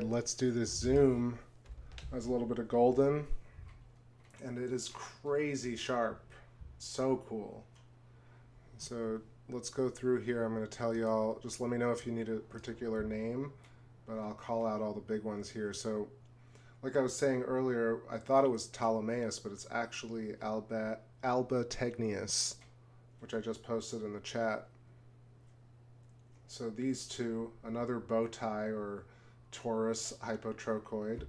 right, let's do this zoom. Has a little bit of golden, and it is crazy sharp. So cool. So let's go through here. I'm going to tell y'all, just let me know if you need a particular name, but I'll call out all the big ones here. So like I was saying earlier, I thought it was Ptolemaeus, but it's actually Alba Tegnius, which I just posted in the chat. So these two, another bow tie or torus hypotrochoid.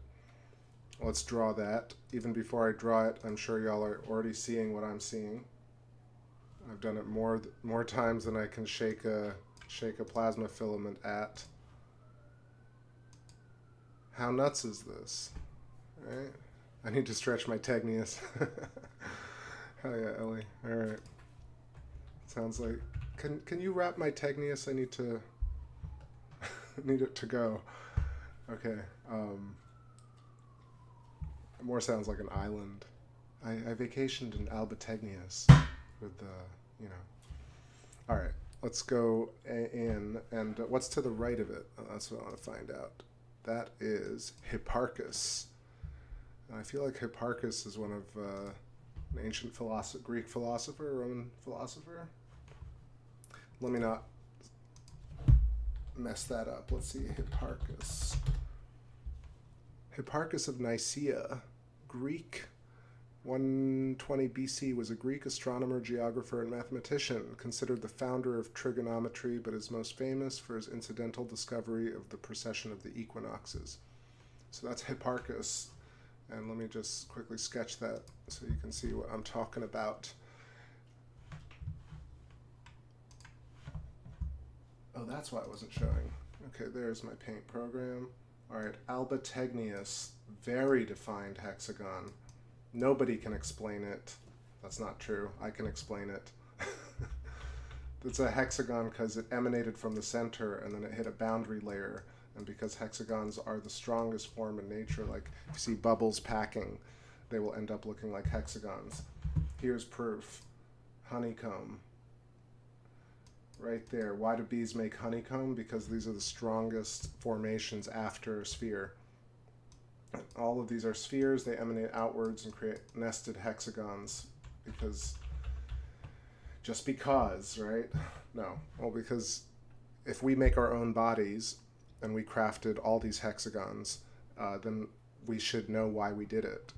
Let's draw that. Even before I draw it, I'm sure y'all are already seeing what I'm seeing. I've done it more times than I can shake a plasma filament at. How nuts is this? Right? I need to stretch my Tegnius. Hell yeah, Ellie. All right. Sounds like. Can you wrap my Tegnius? I need to need it to go. Okay. It more sounds like an island. I vacationed in Alba Tegnius with the, you know. All right. Let's go in. And what's to the right of it? Oh, that's what I want to find out. That is Hipparchus. And I feel like Hipparchus is one of an ancient Greek philosopher, Roman philosopher. Let me not mess that up. Let's see, Hipparchus. Hipparchus of Nicaea, Greek, 120 BC, was a Greek astronomer, geographer, and mathematician, considered the founder of trigonometry, but is most famous for his incidental discovery of the precession of the equinoxes. So that's Hipparchus. And let me just quickly sketch that so you can see what I'm talking about. Oh, that's why it wasn't showing. Okay, there's my paint program. All right, Alba Tegnius, very defined hexagon. Nobody can explain it. That's not true. I can explain it. It's a hexagon because it emanated from the center and then it hit a boundary layer. And because hexagons are the strongest form in nature, like if you see bubbles packing, they will end up looking like hexagons. Here's proof. Honeycomb. Right there. Why do bees make honeycomb? Because these are the strongest formations after a sphere. All of these are spheres. They emanate outwards and create nested hexagons. Just because, right? No. Well, because if we make our own bodies and we crafted all these hexagons, then we should know why we did it.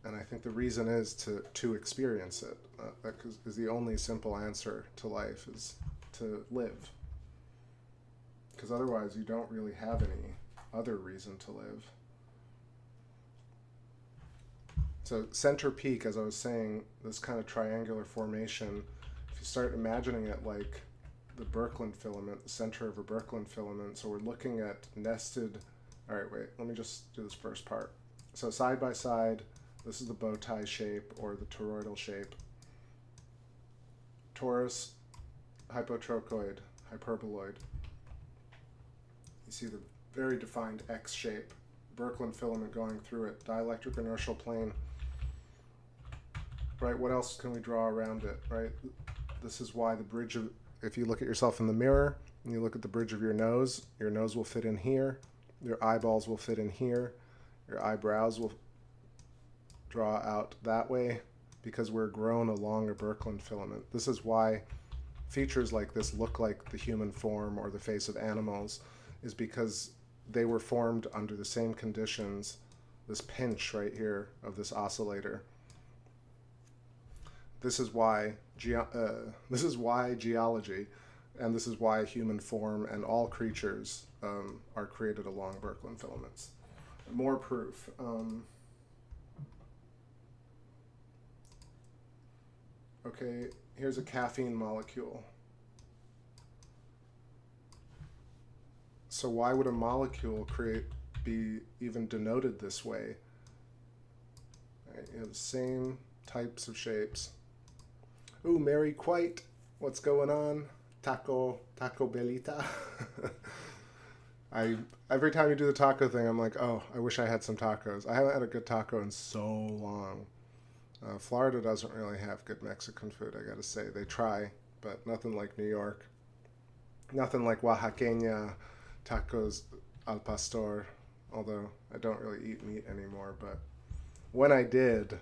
And I think the reason is to experience it. That is the only simple answer to life, is to live. Because otherwise you don't really have any other reason to live. So center peak, as I was saying, this kind of triangular formation, if you start imagining it like the Birkeland filament, the center of a Birkeland filament, so we're looking at nested, all right, wait, let me just do this first part. So side by side, this is the bow tie shape or the toroidal shape. Torus, hypotrochoid, hyperboloid. You see the very defined X shape, Birkeland filament going through it, dielectric inertial plane. Right, what else can we draw around it, right? This is why the bridge of, if you look at yourself in the mirror and you look at the bridge of your nose will fit in here, your eyeballs will fit in here, your eyebrows will draw out that way because we're grown along a Birkeland filament. This is why features like this look like the human form or the face of animals, is because they were formed under the same conditions, this pinch right here of this oscillator. This is why geology, and this is why human form and all creatures are created along Birkeland filaments. More proof. Okay, here's a caffeine molecule. So why would a molecule be even denoted this way? Right, you have the same types of shapes. Ooh, Mary Quite, what's going on? Taco Bellita. Every time you do the taco thing, I'm like, oh, I wish I had some tacos. I haven't had a good taco in so long. Florida doesn't really have good Mexican food, I gotta say. They try, but nothing like New York. Nothing like Oaxaqueña tacos al pastor although I don't really eat meat anymore, but when I did,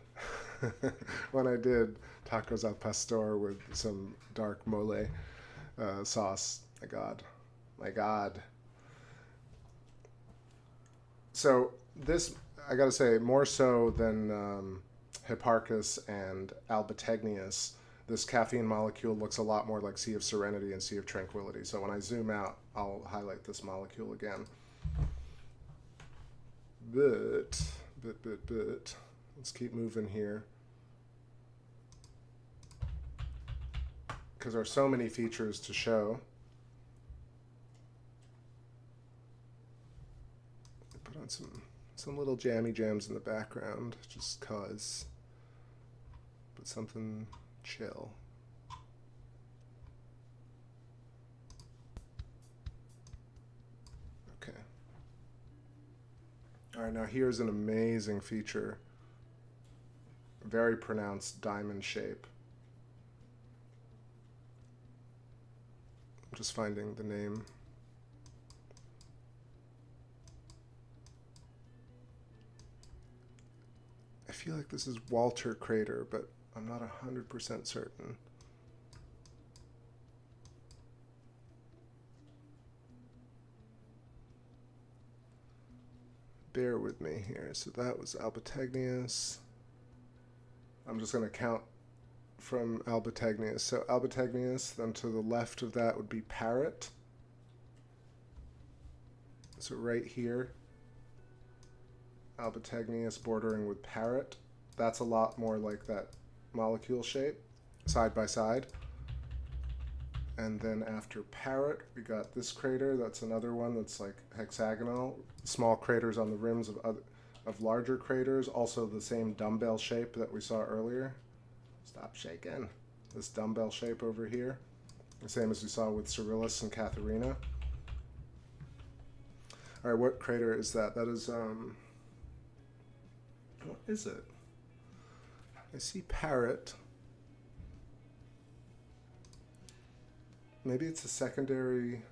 when I did tacos al pastor with some dark mole sauce, my God. So this, I gotta say, more so than Hipparchus and Albategnius, this caffeine molecule looks a lot more like Sea of Serenity and Sea of Tranquility. So when I zoom out, I'll highlight this molecule again. But, let's keep moving here. Because there are so many features to show. Put on some little jammy jams in the background, just cause. But something chill. Okay. All right, now here's an amazing feature. Very pronounced diamond shape. I'm just finding the name. I feel like this is Walter Crater, but I'm not 100% certain. Bear with me here. So that was Albategnius. I'm just going to count from Albategnius. So Albategnius, then to the left of that would be Parrot. So right here, Albategnius bordering with Parrot. That's a lot more like that molecule shape, side by side. And then after Parrot, we got this crater. That's another one that's like hexagonal. Small craters on the rims of larger craters. Also the same dumbbell shape that we saw earlier. Stop shaking. This dumbbell shape over here. The same as we saw with Cyrillus and Katharina. All right, what crater is that? That is, what is it? I see Parrot. Maybe it's a secondary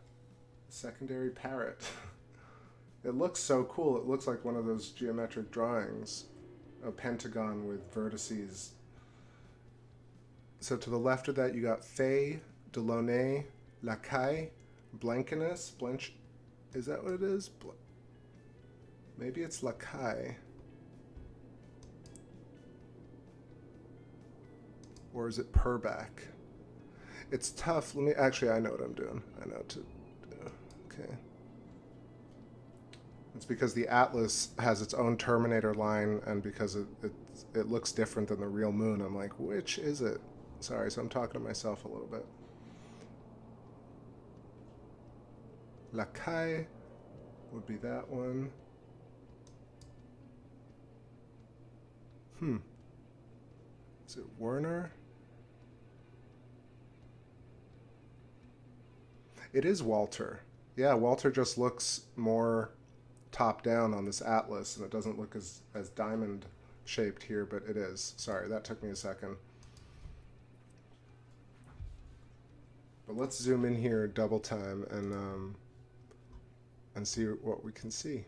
Parrot. It looks so cool. It looks like one of those geometric drawings, a pentagon with vertices. So to the left of that, you got Faye, Delaunay, Lacaille, Blancanus. Is that what it is? Maybe it's Lacaille. Or is it Purback? It's tough. Actually, I know what I'm doing. I know what to do. Okay. It's because the Atlas has its own Terminator line, and because it looks different than the real moon, I'm like, which is it? Sorry, so I'm talking to myself a little bit. Lacaille would be that one. Is it Werner? It is Walter. Yeah, Walter just looks more top down on this atlas, and it doesn't look as diamond shaped here, but it is. Sorry, that took me a second. But let's zoom in here double time and see what we can see.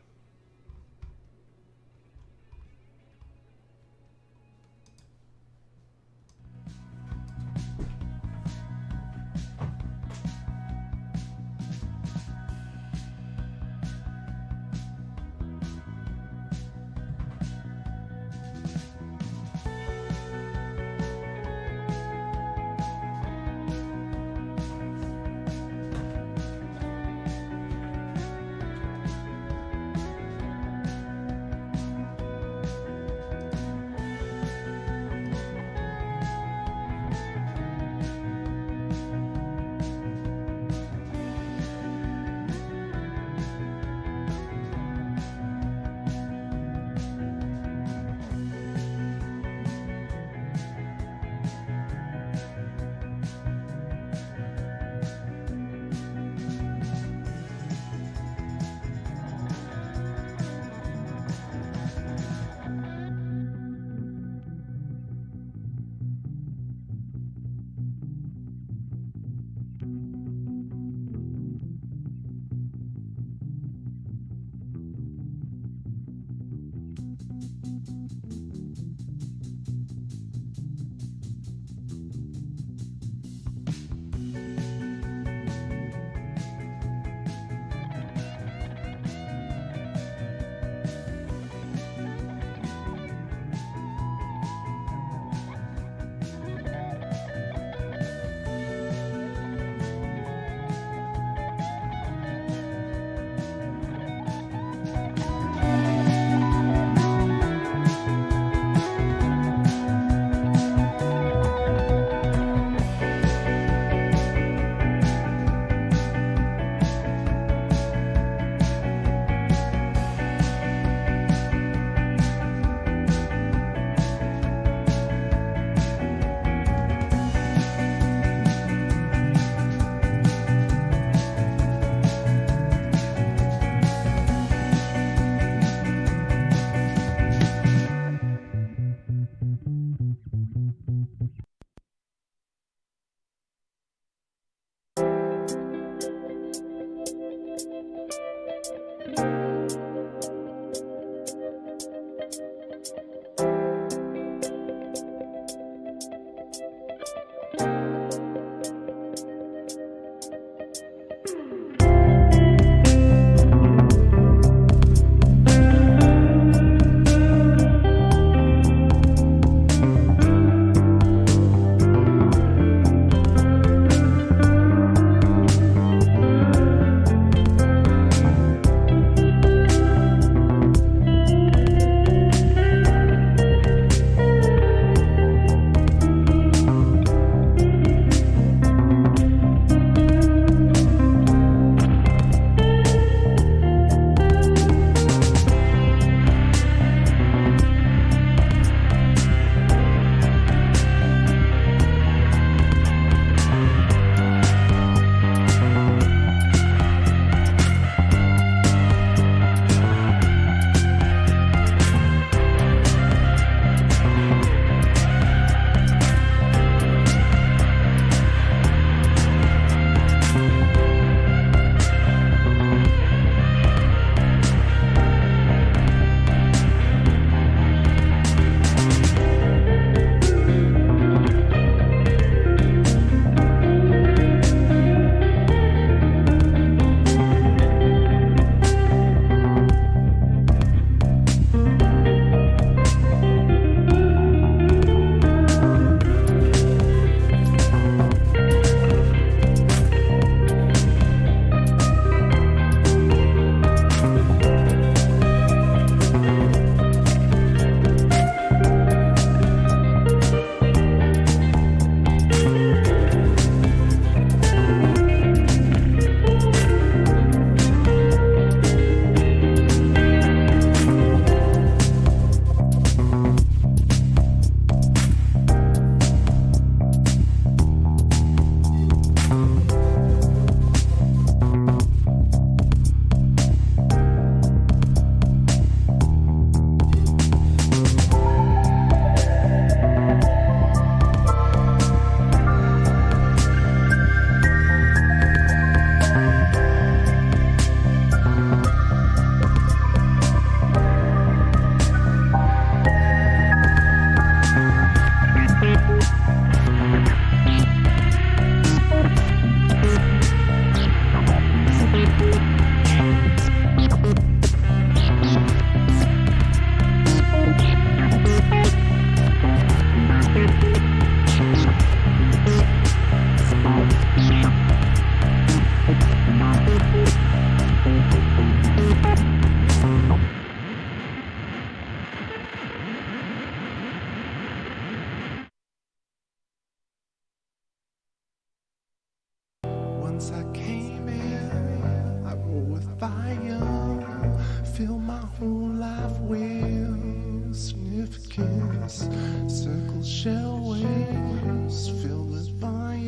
whole life with significance. Circle shell waves filled with bias,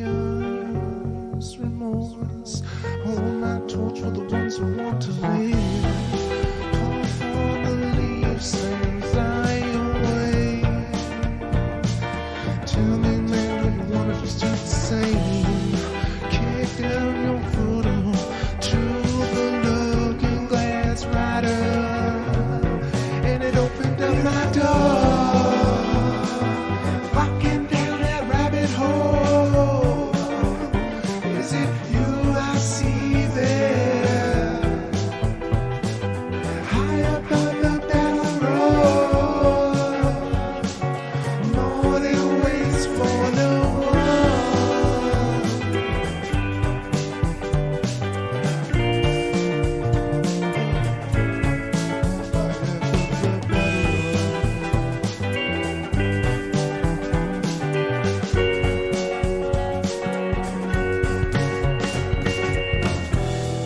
remorse. Hold my torch for the ones who want to live. Call for the leaves and fly away. Tell me, man, do you want to just do the same? Kick down your foot to the looking glass rider, and it opened up my door, walking down that rabbit hole. Is it you I see there, high above the battle road, more than waits for no one.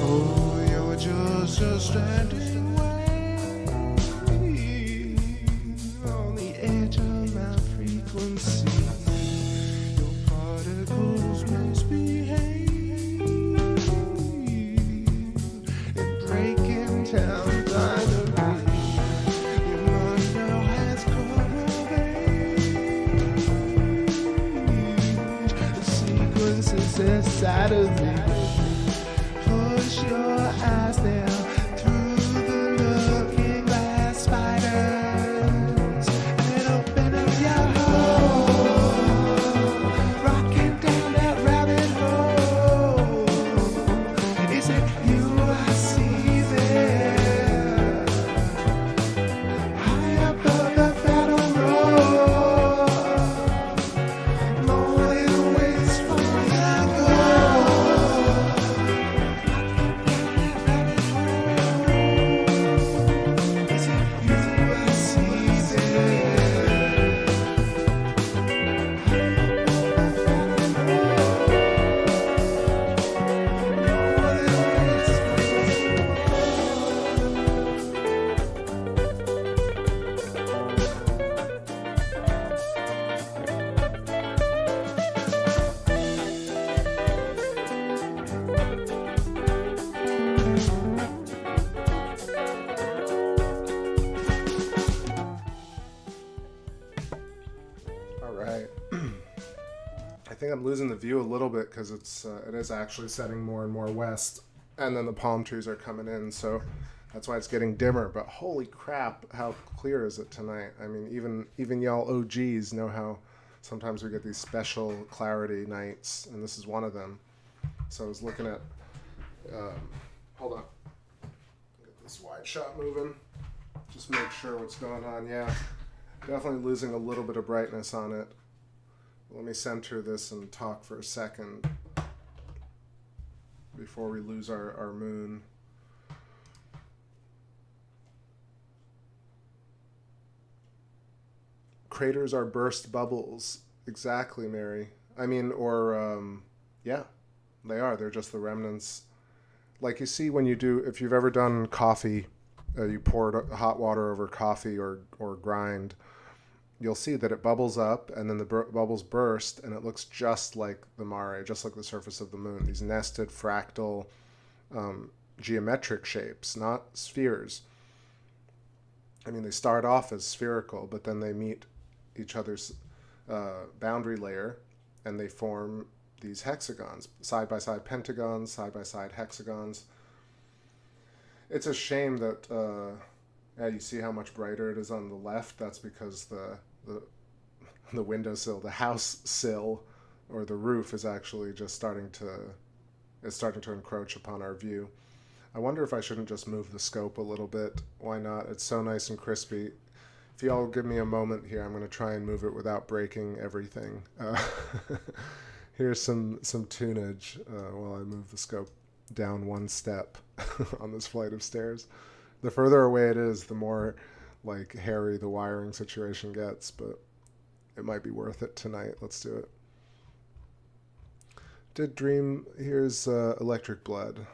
Oh, you're just a stranding wave on the edge of my frequency. Your particles misbehave and break in town finally. Your mind now has come of age. The sequence is inside of me. Push your eyes down through the looking glass spiders and open up your hole, rocking down that rabbit hole. Is it you I see there, high above the battle road, more than waits for your goal. Is it you I see there, All right. I think I'm losing the view a little bit because it is actually setting more and more west, and then the palm trees are coming in, so that's why it's getting dimmer. But holy crap, how clear is it tonight? I mean, even y'all OGs know how sometimes we get these special clarity nights, and this is one of them. So I was looking at, hold on, get this wide shot moving, just make sure what's going on. Yeah, definitely losing a little bit of brightness on it. Let me center this and talk for a second before we lose our moon. Craters are burst bubbles. Exactly, Mary. I mean, yeah, they are. They're just the remnants. Like you see when you do, if you've ever done coffee, you pour hot water over coffee or grind, you'll see that it bubbles up and then the bubbles burst and it looks just like the mare, just like the surface of the moon. These nested fractal geometric shapes, not spheres. I mean, they start off as spherical, but then they meet each other's boundary layer and they form these hexagons, side-by-side pentagons, side-by-side hexagons. It's a shame that, yeah, you see how much brighter it is on the left. That's because the windowsill, the house sill, or the roof is actually just starting to encroach upon our view. I wonder if I shouldn't just move the scope a little bit. Why not? It's so nice and crispy. If you all give me a moment here, I'm going to try and move it without breaking everything. Here's some tunage while I move the scope down one step on this flight of stairs. The further away it is, the more like hairy the wiring situation gets, but it might be worth it tonight. Let's do it. Did dream, here's Electric Blood,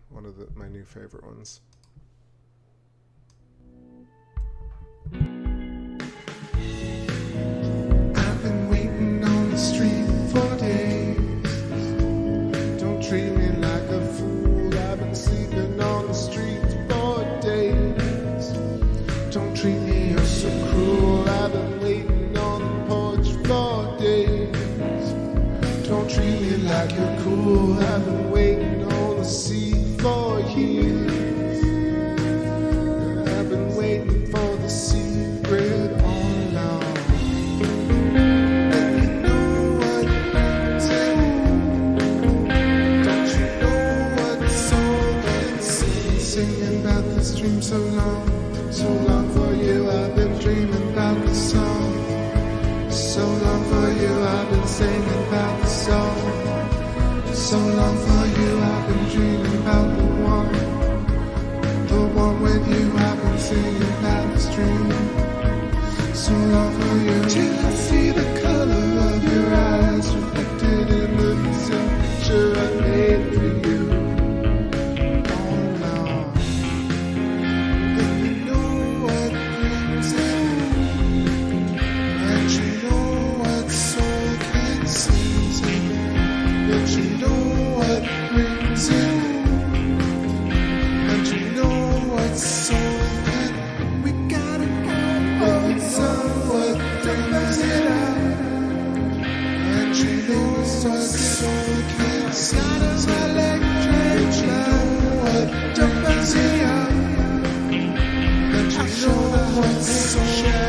one of my new favorite ones. so cruel. I've been waiting on the porch for days. Don't treat me like you're cool. I've been waiting on the sea for years. I've been waiting for the secret all along. And you know what brings it? Don't you know what soul can sing? Singing about this dream so long for you. I've been dreaming about the song. So long for you, I've been singing about the song. So long for you, I've been dreaming about the one with you. I've been singing about this dream. So long for you, till I see the color of your eyes reflected in the picture I made for you. Oh no, then you know what brings it, and you know what soul can sing. But you know what brings it, and you know what soul can. We gotta go, oh, it's what brings it out, and you know what soul can sing. Got an electric light, what brings it out, and you know what soul can.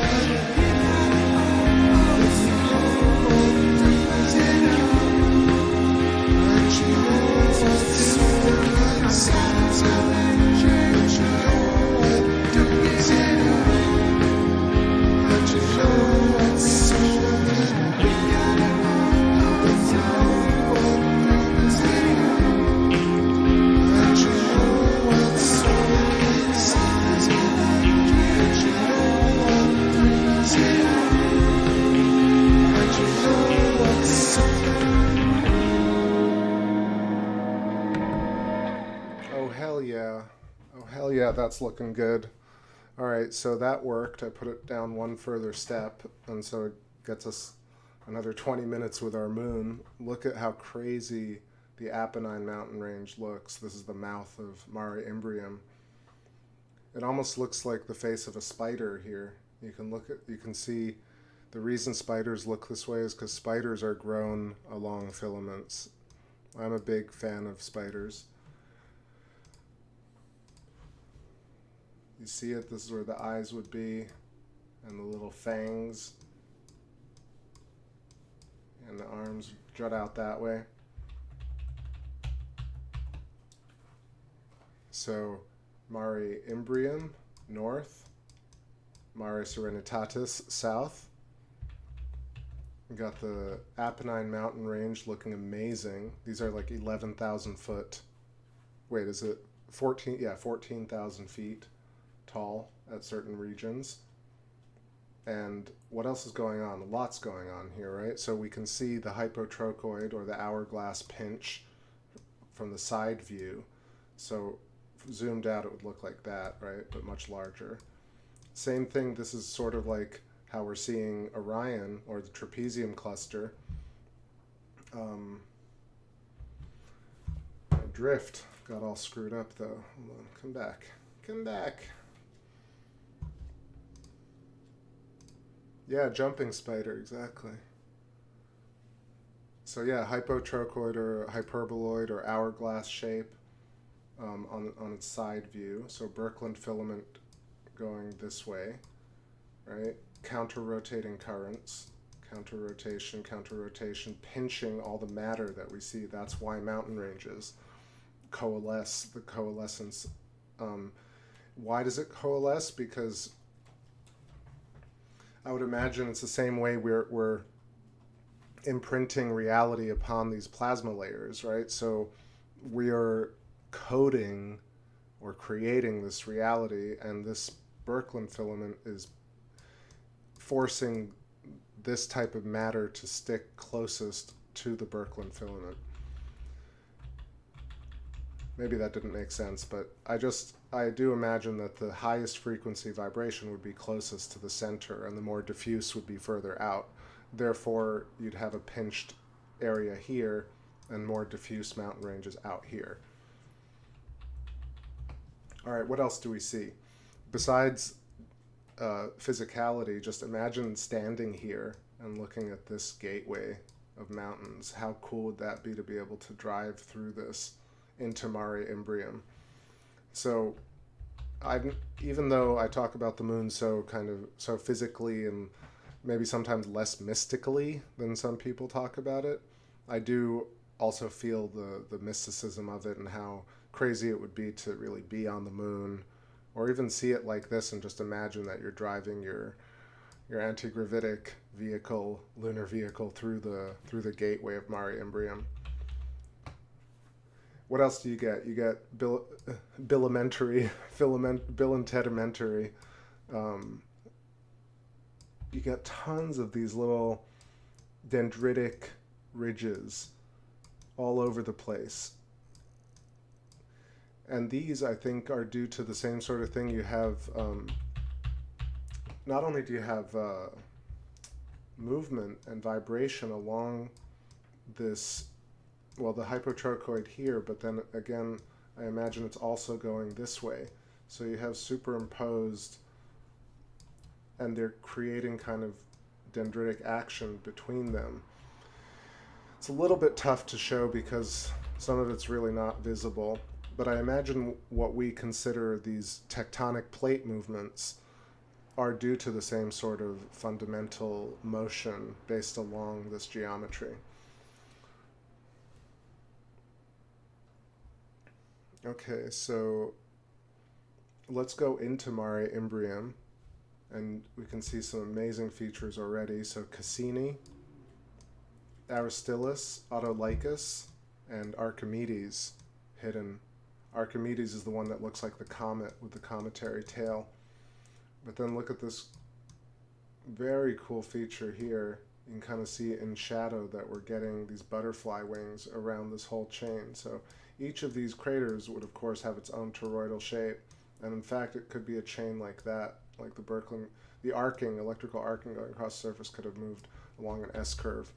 Yeah, that's looking good. All right, so that worked. I put it down one further step, and so it gets us another 20 minutes with our moon. Look at how crazy the Apennine mountain range looks. This is the mouth of Mare Imbrium. It almost looks like the face of a spider here. You can see the reason spiders look this way is because spiders are grown along filaments. I'm a big fan of spiders. You see it? This is where the eyes would be, and the little fangs, and the arms jut out that way. So, Mare Imbrium, north, Mare Serenitatis, south. We got the Apennine mountain range looking amazing. These are like 11,000 foot. Wait, is it 14? Yeah, 14,000 feet. Tall at certain regions. And what else is going on? Lots going on here, right? So we can see the hypotrochoid or the hourglass pinch from the side view. So zoomed out it would look like that, right? But much larger. Same thing, this is sort of like how we're seeing Orion or the trapezium cluster. My drift got all screwed up though. Hold on, come back. Come back. Yeah, jumping spider, exactly. So yeah, hypotrochoid or hyperboloid or hourglass shape on its side view. So Birkeland filament going this way, right? Counter-rotating currents, counter-rotation, pinching all the matter that we see. That's why mountain ranges coalesce, the coalescence. Why does it coalesce? Because I would imagine it's the same way we're imprinting reality upon these plasma layers, right? So we are coding or creating this reality, and this Birkeland filament is forcing this type of matter to stick closest to the Birkeland filament. Maybe that didn't make sense, but I do imagine that the highest frequency vibration would be closest to the center, and the more diffuse would be further out. Therefore, you'd have a pinched area here and more diffuse mountain ranges out here. All right, what else do we see? Besides physicality, just imagine standing here and looking at this gateway of mountains. How cool would that be to be able to drive through this into Mare Imbrium? So even though I talk about the moon so physically and maybe sometimes less mystically than some people talk about it, I do also feel the mysticism of it and how crazy it would be to really be on the moon, or even see it like this and just imagine that you're driving your anti-gravitic vehicle, lunar vehicle, through the gateway of Mare Imbrium. What else do you get? You get Bill and Tedimentary. You get tons of these little dendritic ridges all over the place. And these, I think, are due to the same sort of thing. You have, not only do you have movement and vibration along this, well, the hypotrochoid here, but then again, I imagine it's also going this way. So you have superimposed, and they're creating kind of dendritic action between them. It's a little bit tough to show because some of it's really not visible, but I imagine what we consider these tectonic plate movements are due to the same sort of fundamental motion based along this geometry. Okay, so let's go into Mare Imbrium, and we can see some amazing features already. So Cassini, Aristillus, Autolycus, and Archimedes hidden. Archimedes is the one that looks like the comet with the cometary tail. But then look at this very cool feature here. You can kind of see in shadow that we're getting these butterfly wings around this whole chain. So each of these craters would, of course, have its own toroidal shape. And in fact, it could be a chain like that, like the arcing, electrical arcing going across the surface could have moved along an S-curve.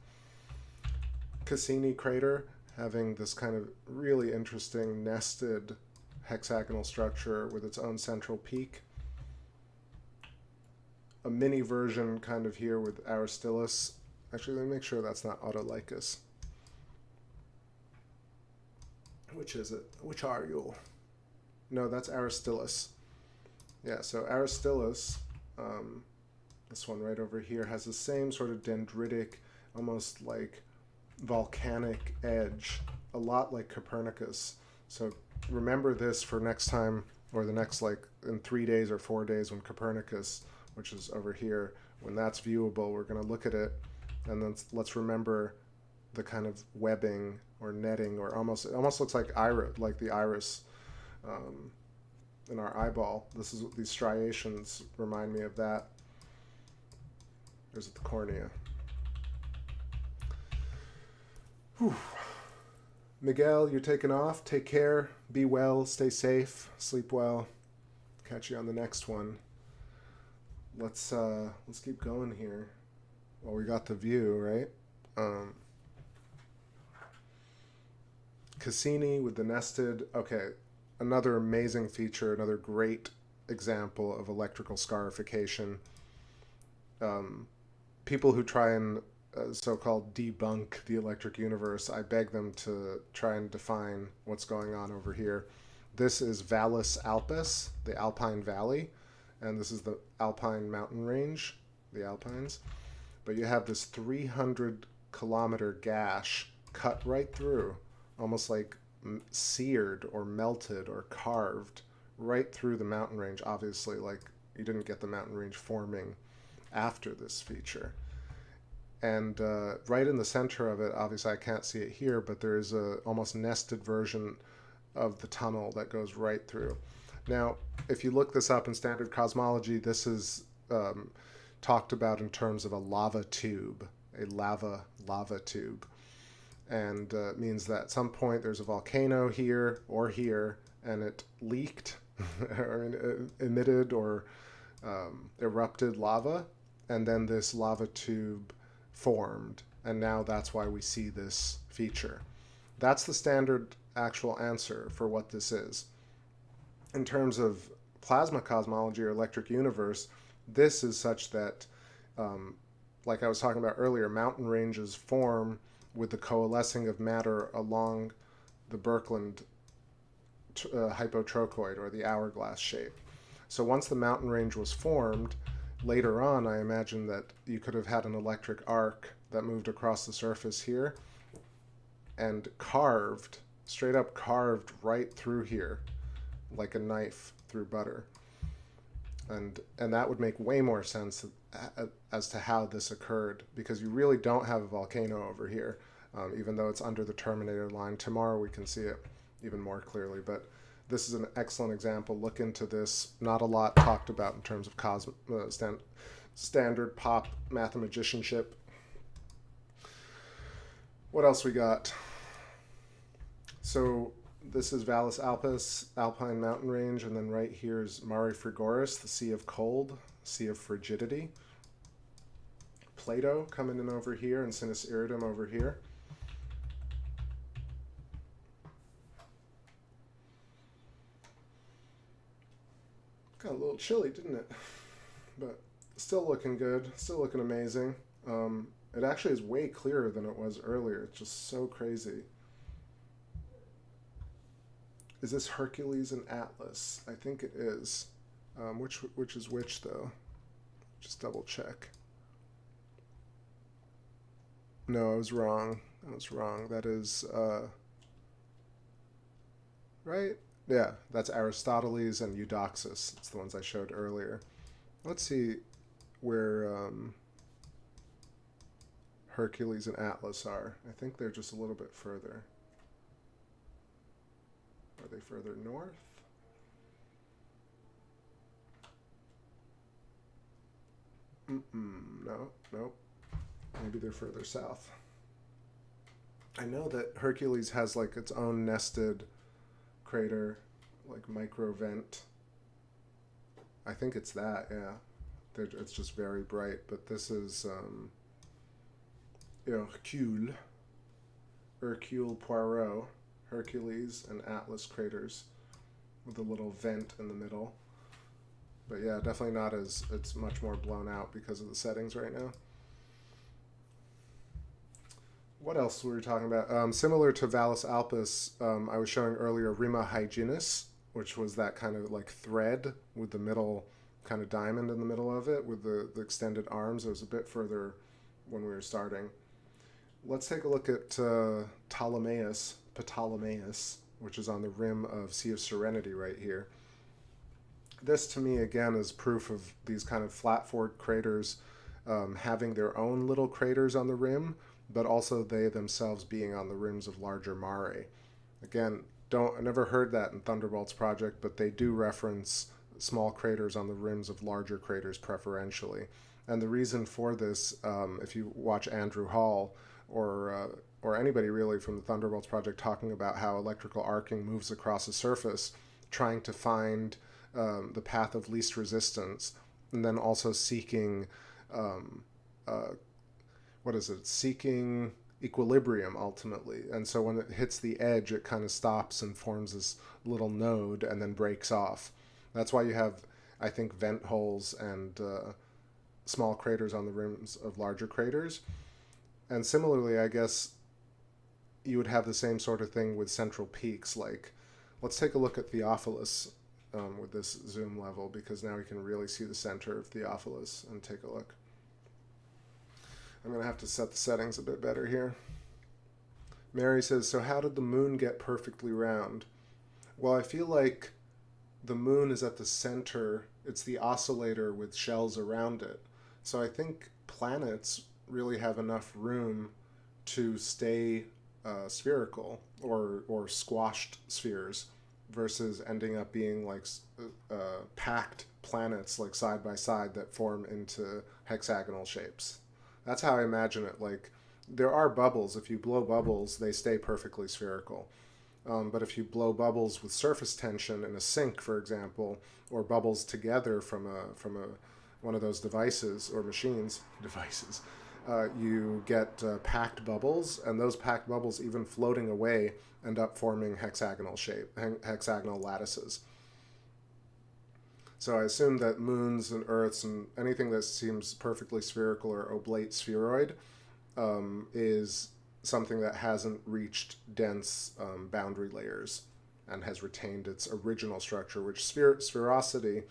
Cassini crater having this kind of really interesting nested hexagonal structure with its own central peak. A mini version kind of here with Aristillus. Actually, let me make sure that's not Autolycus. Which is it? Which are you? No, that's Aristillus. Yeah, so Aristillus, this one right over here, has the same sort of dendritic, almost like volcanic edge, a lot like Copernicus. So remember this for next time, or the next, like in 3 days or 4 days, when Copernicus, which is over here, when that's viewable, we're going to look at it, and then let's remember the kind of webbing or netting, or it almost looks like the iris in our eyeball. These striations remind me of that. There's the cornea. Whew. Miguel, you're taking off. Take care. Be well. Stay safe. Sleep well. Catch you on the next one. Let's keep going here. Well, we got the view, right? Cassini with the nested. Okay, another amazing feature, another great example of electrical scarification. People who try and so-called debunk the electric universe, I beg them to try and define what's going on over here. This is Valles Alpes, the Alpine Valley, and this is the Alpine mountain range, the Alpines. But you have this 300-kilometer gash cut right through, almost like seared or melted or carved right through the mountain range. Obviously, like, you didn't get the mountain range forming after this feature. And right in the center of it, obviously I can't see it here, but there is a almost nested version of the tunnel that goes right through. Now, if you look this up in standard cosmology, this is talked about in terms of a lava tube, a lava tube. And means that at some point there's a volcano here or here, and it leaked, or emitted or erupted lava, and then this lava tube formed, and now that's why we see this feature. That's the standard actual answer for what this is. In terms of plasma cosmology or electric universe, this is such that, like I was talking about earlier, mountain ranges form with the coalescing of matter along the Birkeland hypotrochoid, or the hourglass shape. So once the mountain range was formed, later on I imagine that you could have had an electric arc that moved across the surface here and carved, straight up carved right through here, like a knife through butter. And that would make way more sense as to how this occurred, because you really don't have a volcano over here, even though it's under the Terminator line. Tomorrow we can see it even more clearly, but this is an excellent example. Look into this. Not a lot talked about in terms of standard pop mathematicianship. What else we got? So this is Valles Alpes, Alpine mountain range, and then right here is Mare Frigoris, the Sea of Cold, Sea of Frigidity. Plato coming in over here, and Sinus Iridum over here. Got a little chilly, didn't it? But still looking good, still looking amazing. It actually is way clearer than it was earlier. It's just so crazy. Is this Hercules and Atlas? I think it is. Which is which, though? Just double check. No, I was wrong. I was wrong. That is, right? Yeah, that's Aristoteles and Eudoxus. It's the ones I showed earlier. Let's see where Hercules and Atlas are. I think they're just a little bit further. Are they further north? No, nope. Maybe they're further south. I know that Hercules has like its own nested crater, like micro vent. I think it's that, yeah. It's just very bright, but this is Hercule Poirot, Hercules and Atlas craters with a little vent in the middle. But yeah, definitely not as, it's much more blown out because of the settings right now. What else were we talking about? Similar to Valles Alpes, I was showing earlier Rima Hyginus, which was that kind of like thread with the middle kind of diamond in the middle of it with the extended arms. It was a bit further when we were starting. Let's take a look at Ptolemaeus, which is on the rim of Sea of Serenity right here. This, to me, again, is proof of these kind of flat-forward craters having their own little craters on the rim, but also they themselves being on the rims of larger mare. Again, I never heard that in Thunderbolts Project, but they do reference small craters on the rims of larger craters preferentially. And the reason for this, if you watch Andrew Hall or anybody really from the Thunderbolts Project talking about how electrical arcing moves across a surface, trying to find the path of least resistance, and then also seeking seeking equilibrium ultimately. And so when it hits the edge, it kind of stops and forms this little node and then breaks off. That's why you have, I think, vent holes and small craters on the rims of larger craters. And similarly, I guess you would have the same sort of thing with central peaks. Like, let's take a look at Theophilus with this zoom level, because now we can really see the center of Theophilus and take a look. I'm going to have to set the settings a bit better here. Mary says, so how did the moon get perfectly round? Well, I feel like the moon is at the center. It's the oscillator with shells around it. So I think planets really have enough room to stay spherical or squashed spheres versus ending up being like packed planets like side by side that form into hexagonal shapes. That's how I imagine it. Like, there are bubbles. If you blow bubbles, they stay perfectly spherical. But if you blow bubbles with surface tension in a sink, for example, or bubbles together from one of those devices or machines, you get packed bubbles, and those packed bubbles, even floating away, end up forming hexagonal lattices. So I assume that moons and Earths and anything that seems perfectly spherical or oblate spheroid is something that hasn't reached dense boundary layers and has retained its original structure, which spherosity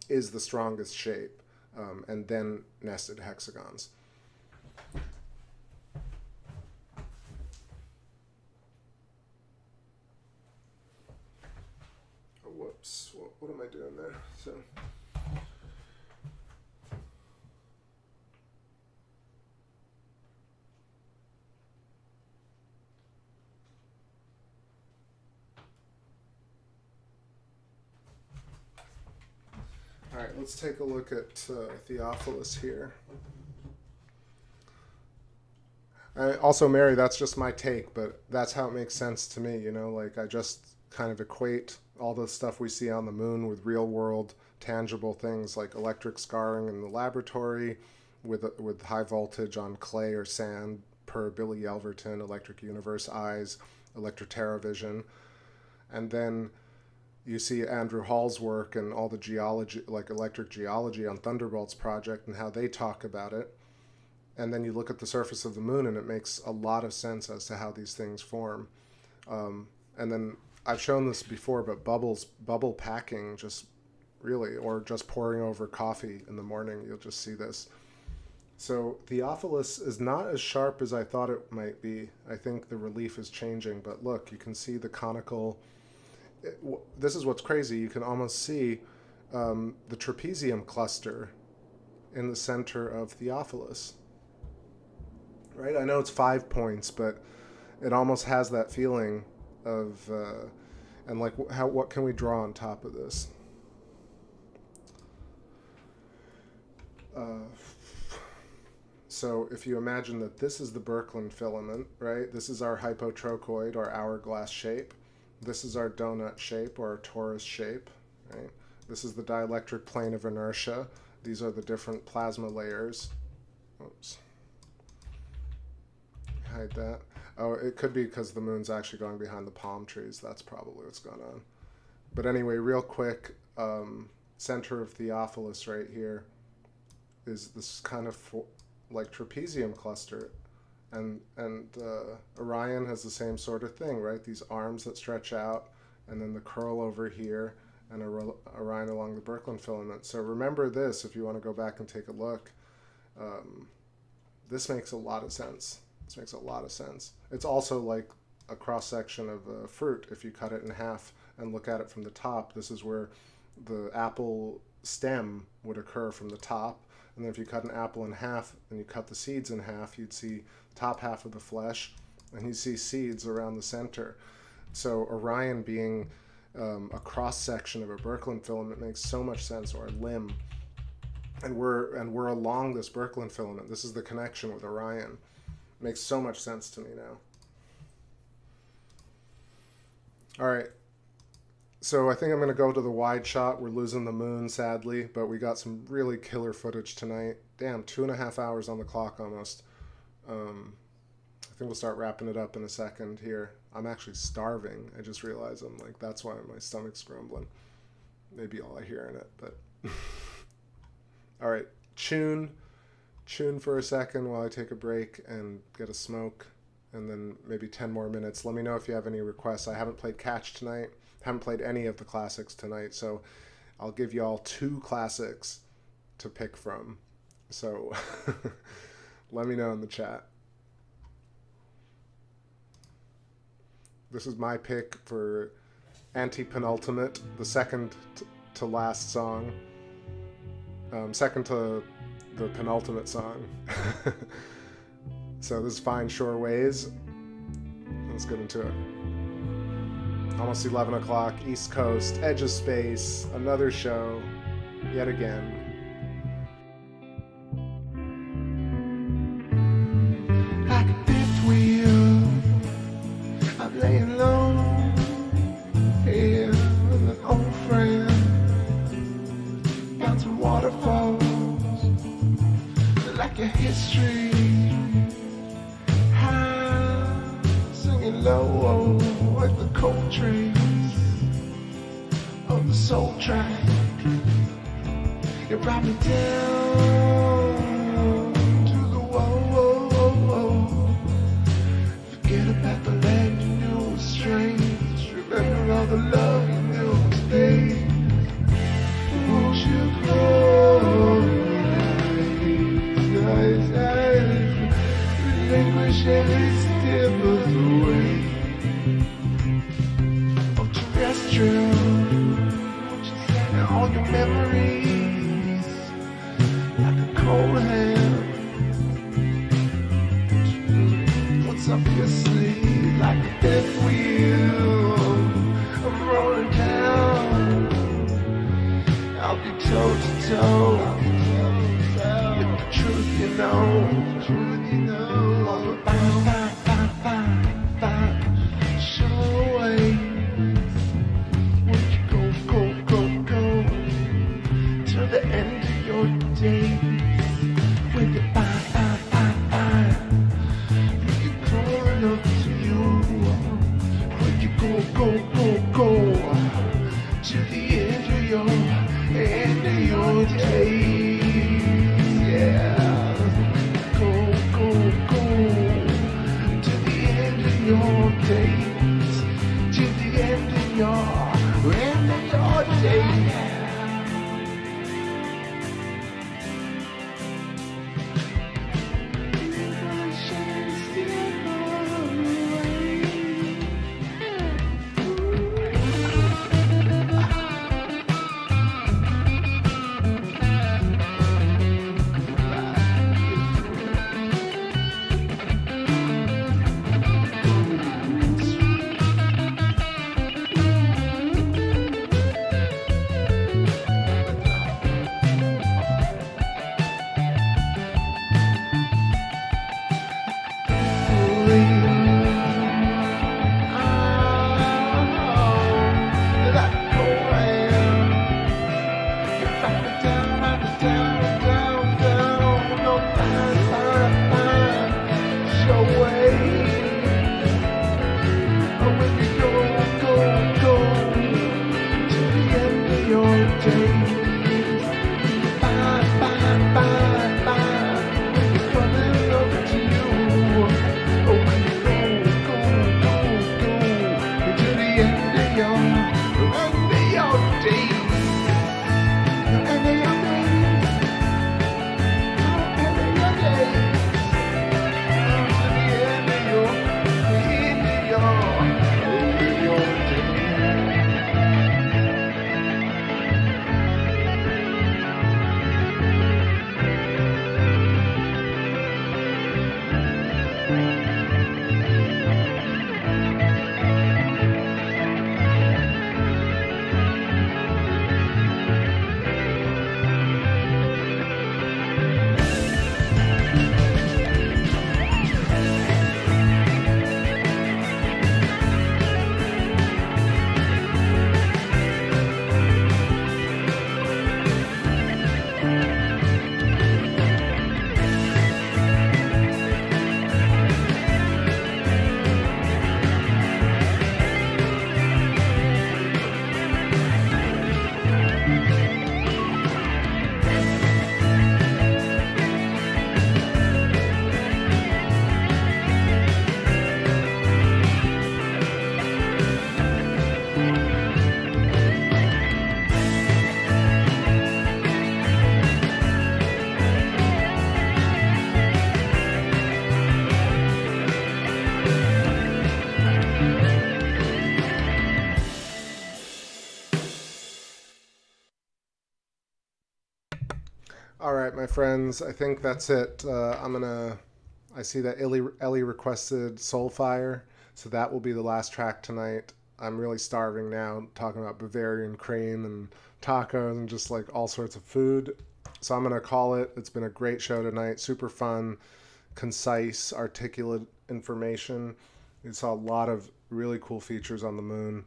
is the strongest shape, and then nested hexagons. Oh, whoops. What am I doing there? So. All right, let's take a look at Theophilus here. Also, Mary, that's just my take, but that's how it makes sense to me, you know? Like, I just kind of equate all the stuff we see on the moon with real-world, tangible things like electric scarring in the laboratory with high voltage on clay or sand per Billy Yelverton, Electric Universe Eyes, Terra Vision. And then you see Andrew Hall's work and all the geology, like electric geology on Thunderbolts Project and how they talk about it. And then you look at the surface of the moon and it makes a lot of sense as to how these things form. And then I've shown this before, but bubble packing just really, or just pouring over coffee in the morning, you'll just see this. So Theophilus is not as sharp as I thought it might be. I think the relief is changing, but look, you can see the conical. This is what's crazy. You can almost see the trapezium cluster in the center of Theophilus. Right? I know it's 5 points, but it almost has that feeling of, and like, what can we draw on top of this? So if you imagine that this is the Birkeland filament, right? This is our hypotrochoid, or hourglass shape. This is our donut shape, or our torus shape, right? This is the dielectric plane of inertia. These are the different plasma layers. Oops. Hide that. Oh, it could be because the moon's actually going behind the palm trees. That's probably what's going on. But anyway, real quick, center of Theophilus right here is this kind of like trapezium cluster. And Orion has the same sort of thing, right? These arms that stretch out, and then the curl over here, and Orion along the Birkeland filament. So remember this if you want to go back and take a look. This makes a lot of sense. This makes a lot of sense. It's also like a cross-section of a fruit. If you cut it in half and look at it from the top, this is where the apple stem would occur from the top. And then if you cut an apple in half and you cut the seeds in half, you'd see top half of the flesh, and you see seeds around the center. So Orion being a cross-section of a Birkeland filament makes so much sense, or a limb. And we're along this Birkeland filament. This is the connection with Orion. Makes so much sense to me now. All right. So I think I'm going to go to the wide shot. We're losing the moon, sadly, but we got some really killer footage tonight. Damn, 2.5 hours on the clock almost. I think we'll start wrapping it up in a second here. I'm actually starving. I just realized that's why my stomach's grumbling. Maybe all I hear in it, but... All right, tune for a second while I take a break and get a smoke, and then maybe 10 more minutes. Let me know if you have any requests. I haven't played Catch tonight. Haven't played any of the classics tonight, so I'll give you all 2 classics to pick from. So let me know in the chat. This is my pick for Anti-Penultimate, the second to last song. Second to the penultimate song. So this is Fine Shore Ways. Let's get into it. Almost 11 o'clock, East Coast, edge of space, another show, yet again. Like a fifth wheel, I'm laying low here with an old friend. Bouncing waterfalls, like a history. High, singing low, like the cold trace of the soul track. You brought me down to the wall. Forget about the land you knew was strange. Remember all the love you knew was fake. Won't you close your eyes? Relinquish every step of the way. Oh, terrestrial, and all your memories, like a cold hand. What's up your sleeve, like a death wheel? I'm rolling down. I'll be toe to toe with the truth you know. Show away. Would you go till the end of your days? When you when you crawling up to you? Would you go to the end of your days? Yeah. Go to the end of your days. To the end of your days. All right, my friends, I think that's it. I see that Ellie requested Soulfire, so that will be the last track tonight. I'm really starving now, talking about Bavarian cream and tacos and just like all sorts of food. So I'm going to call it. It's been a great show tonight. Super fun, concise, articulate information. We saw a lot of really cool features on the moon.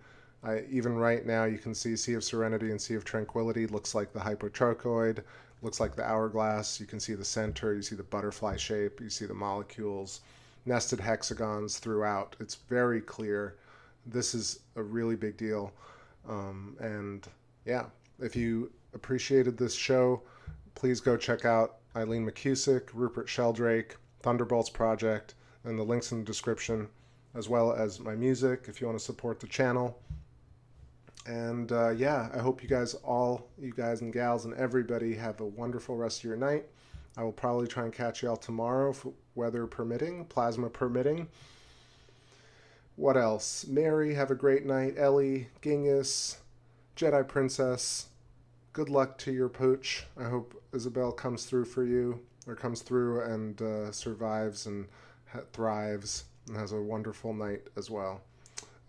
Even right now, you can see Sea of Serenity and Sea of Tranquility. Looks like the hypotrochoid. Looks like the hourglass. You can see the center. You see the butterfly shape. You see the molecules. Nested hexagons throughout. It's very clear. This is a really big deal. And yeah, if you appreciated this show, please go check out Eileen McCusick, Rupert Sheldrake, Thunderbolts Project, and the links in the description, as well as my music if you want to support the channel. And yeah, I hope you guys and gals and everybody have a wonderful rest of your night. I will probably try and catch y'all tomorrow, weather permitting, plasma permitting. What else? Mary, have a great night. Ellie, Genghis, Jedi Princess, good luck to your pooch. I hope Isabel comes through for you, or comes through and survives and thrives and has a wonderful night as well.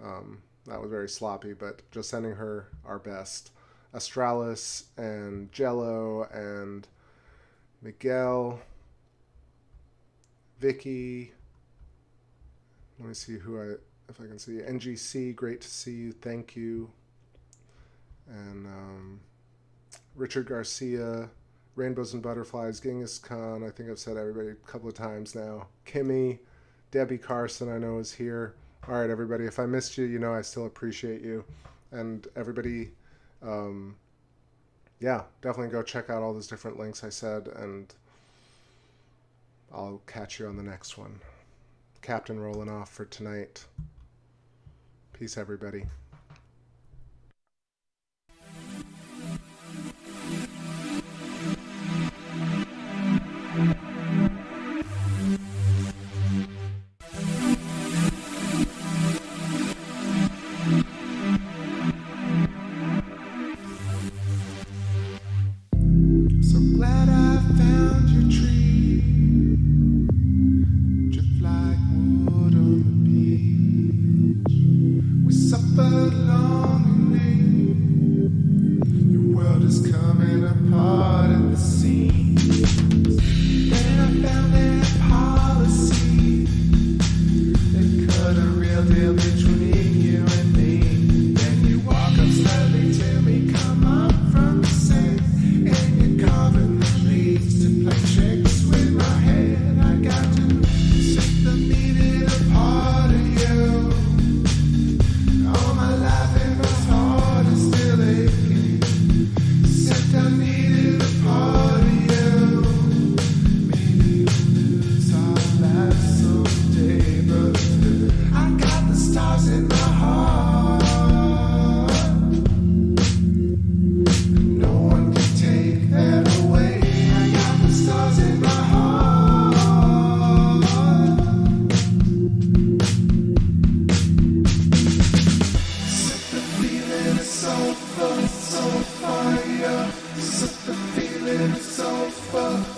That was very sloppy, but just sending her our best. Astralis and Jello and Miguel, Vicky. Let me see if I can see. NGC, great to see you. Thank you. And Richard Garcia, Rainbows and Butterflies, Genghis Khan. I think I've said everybody a couple of times now. Kimmy, Debbie Carson, I know is here. All right, everybody. If I missed you, you know I still appreciate you. And everybody, yeah, definitely go check out all those different links I said, and I'll catch you on the next one. Captain rolling off for tonight. Peace, everybody.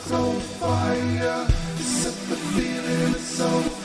So fire, set the feeling so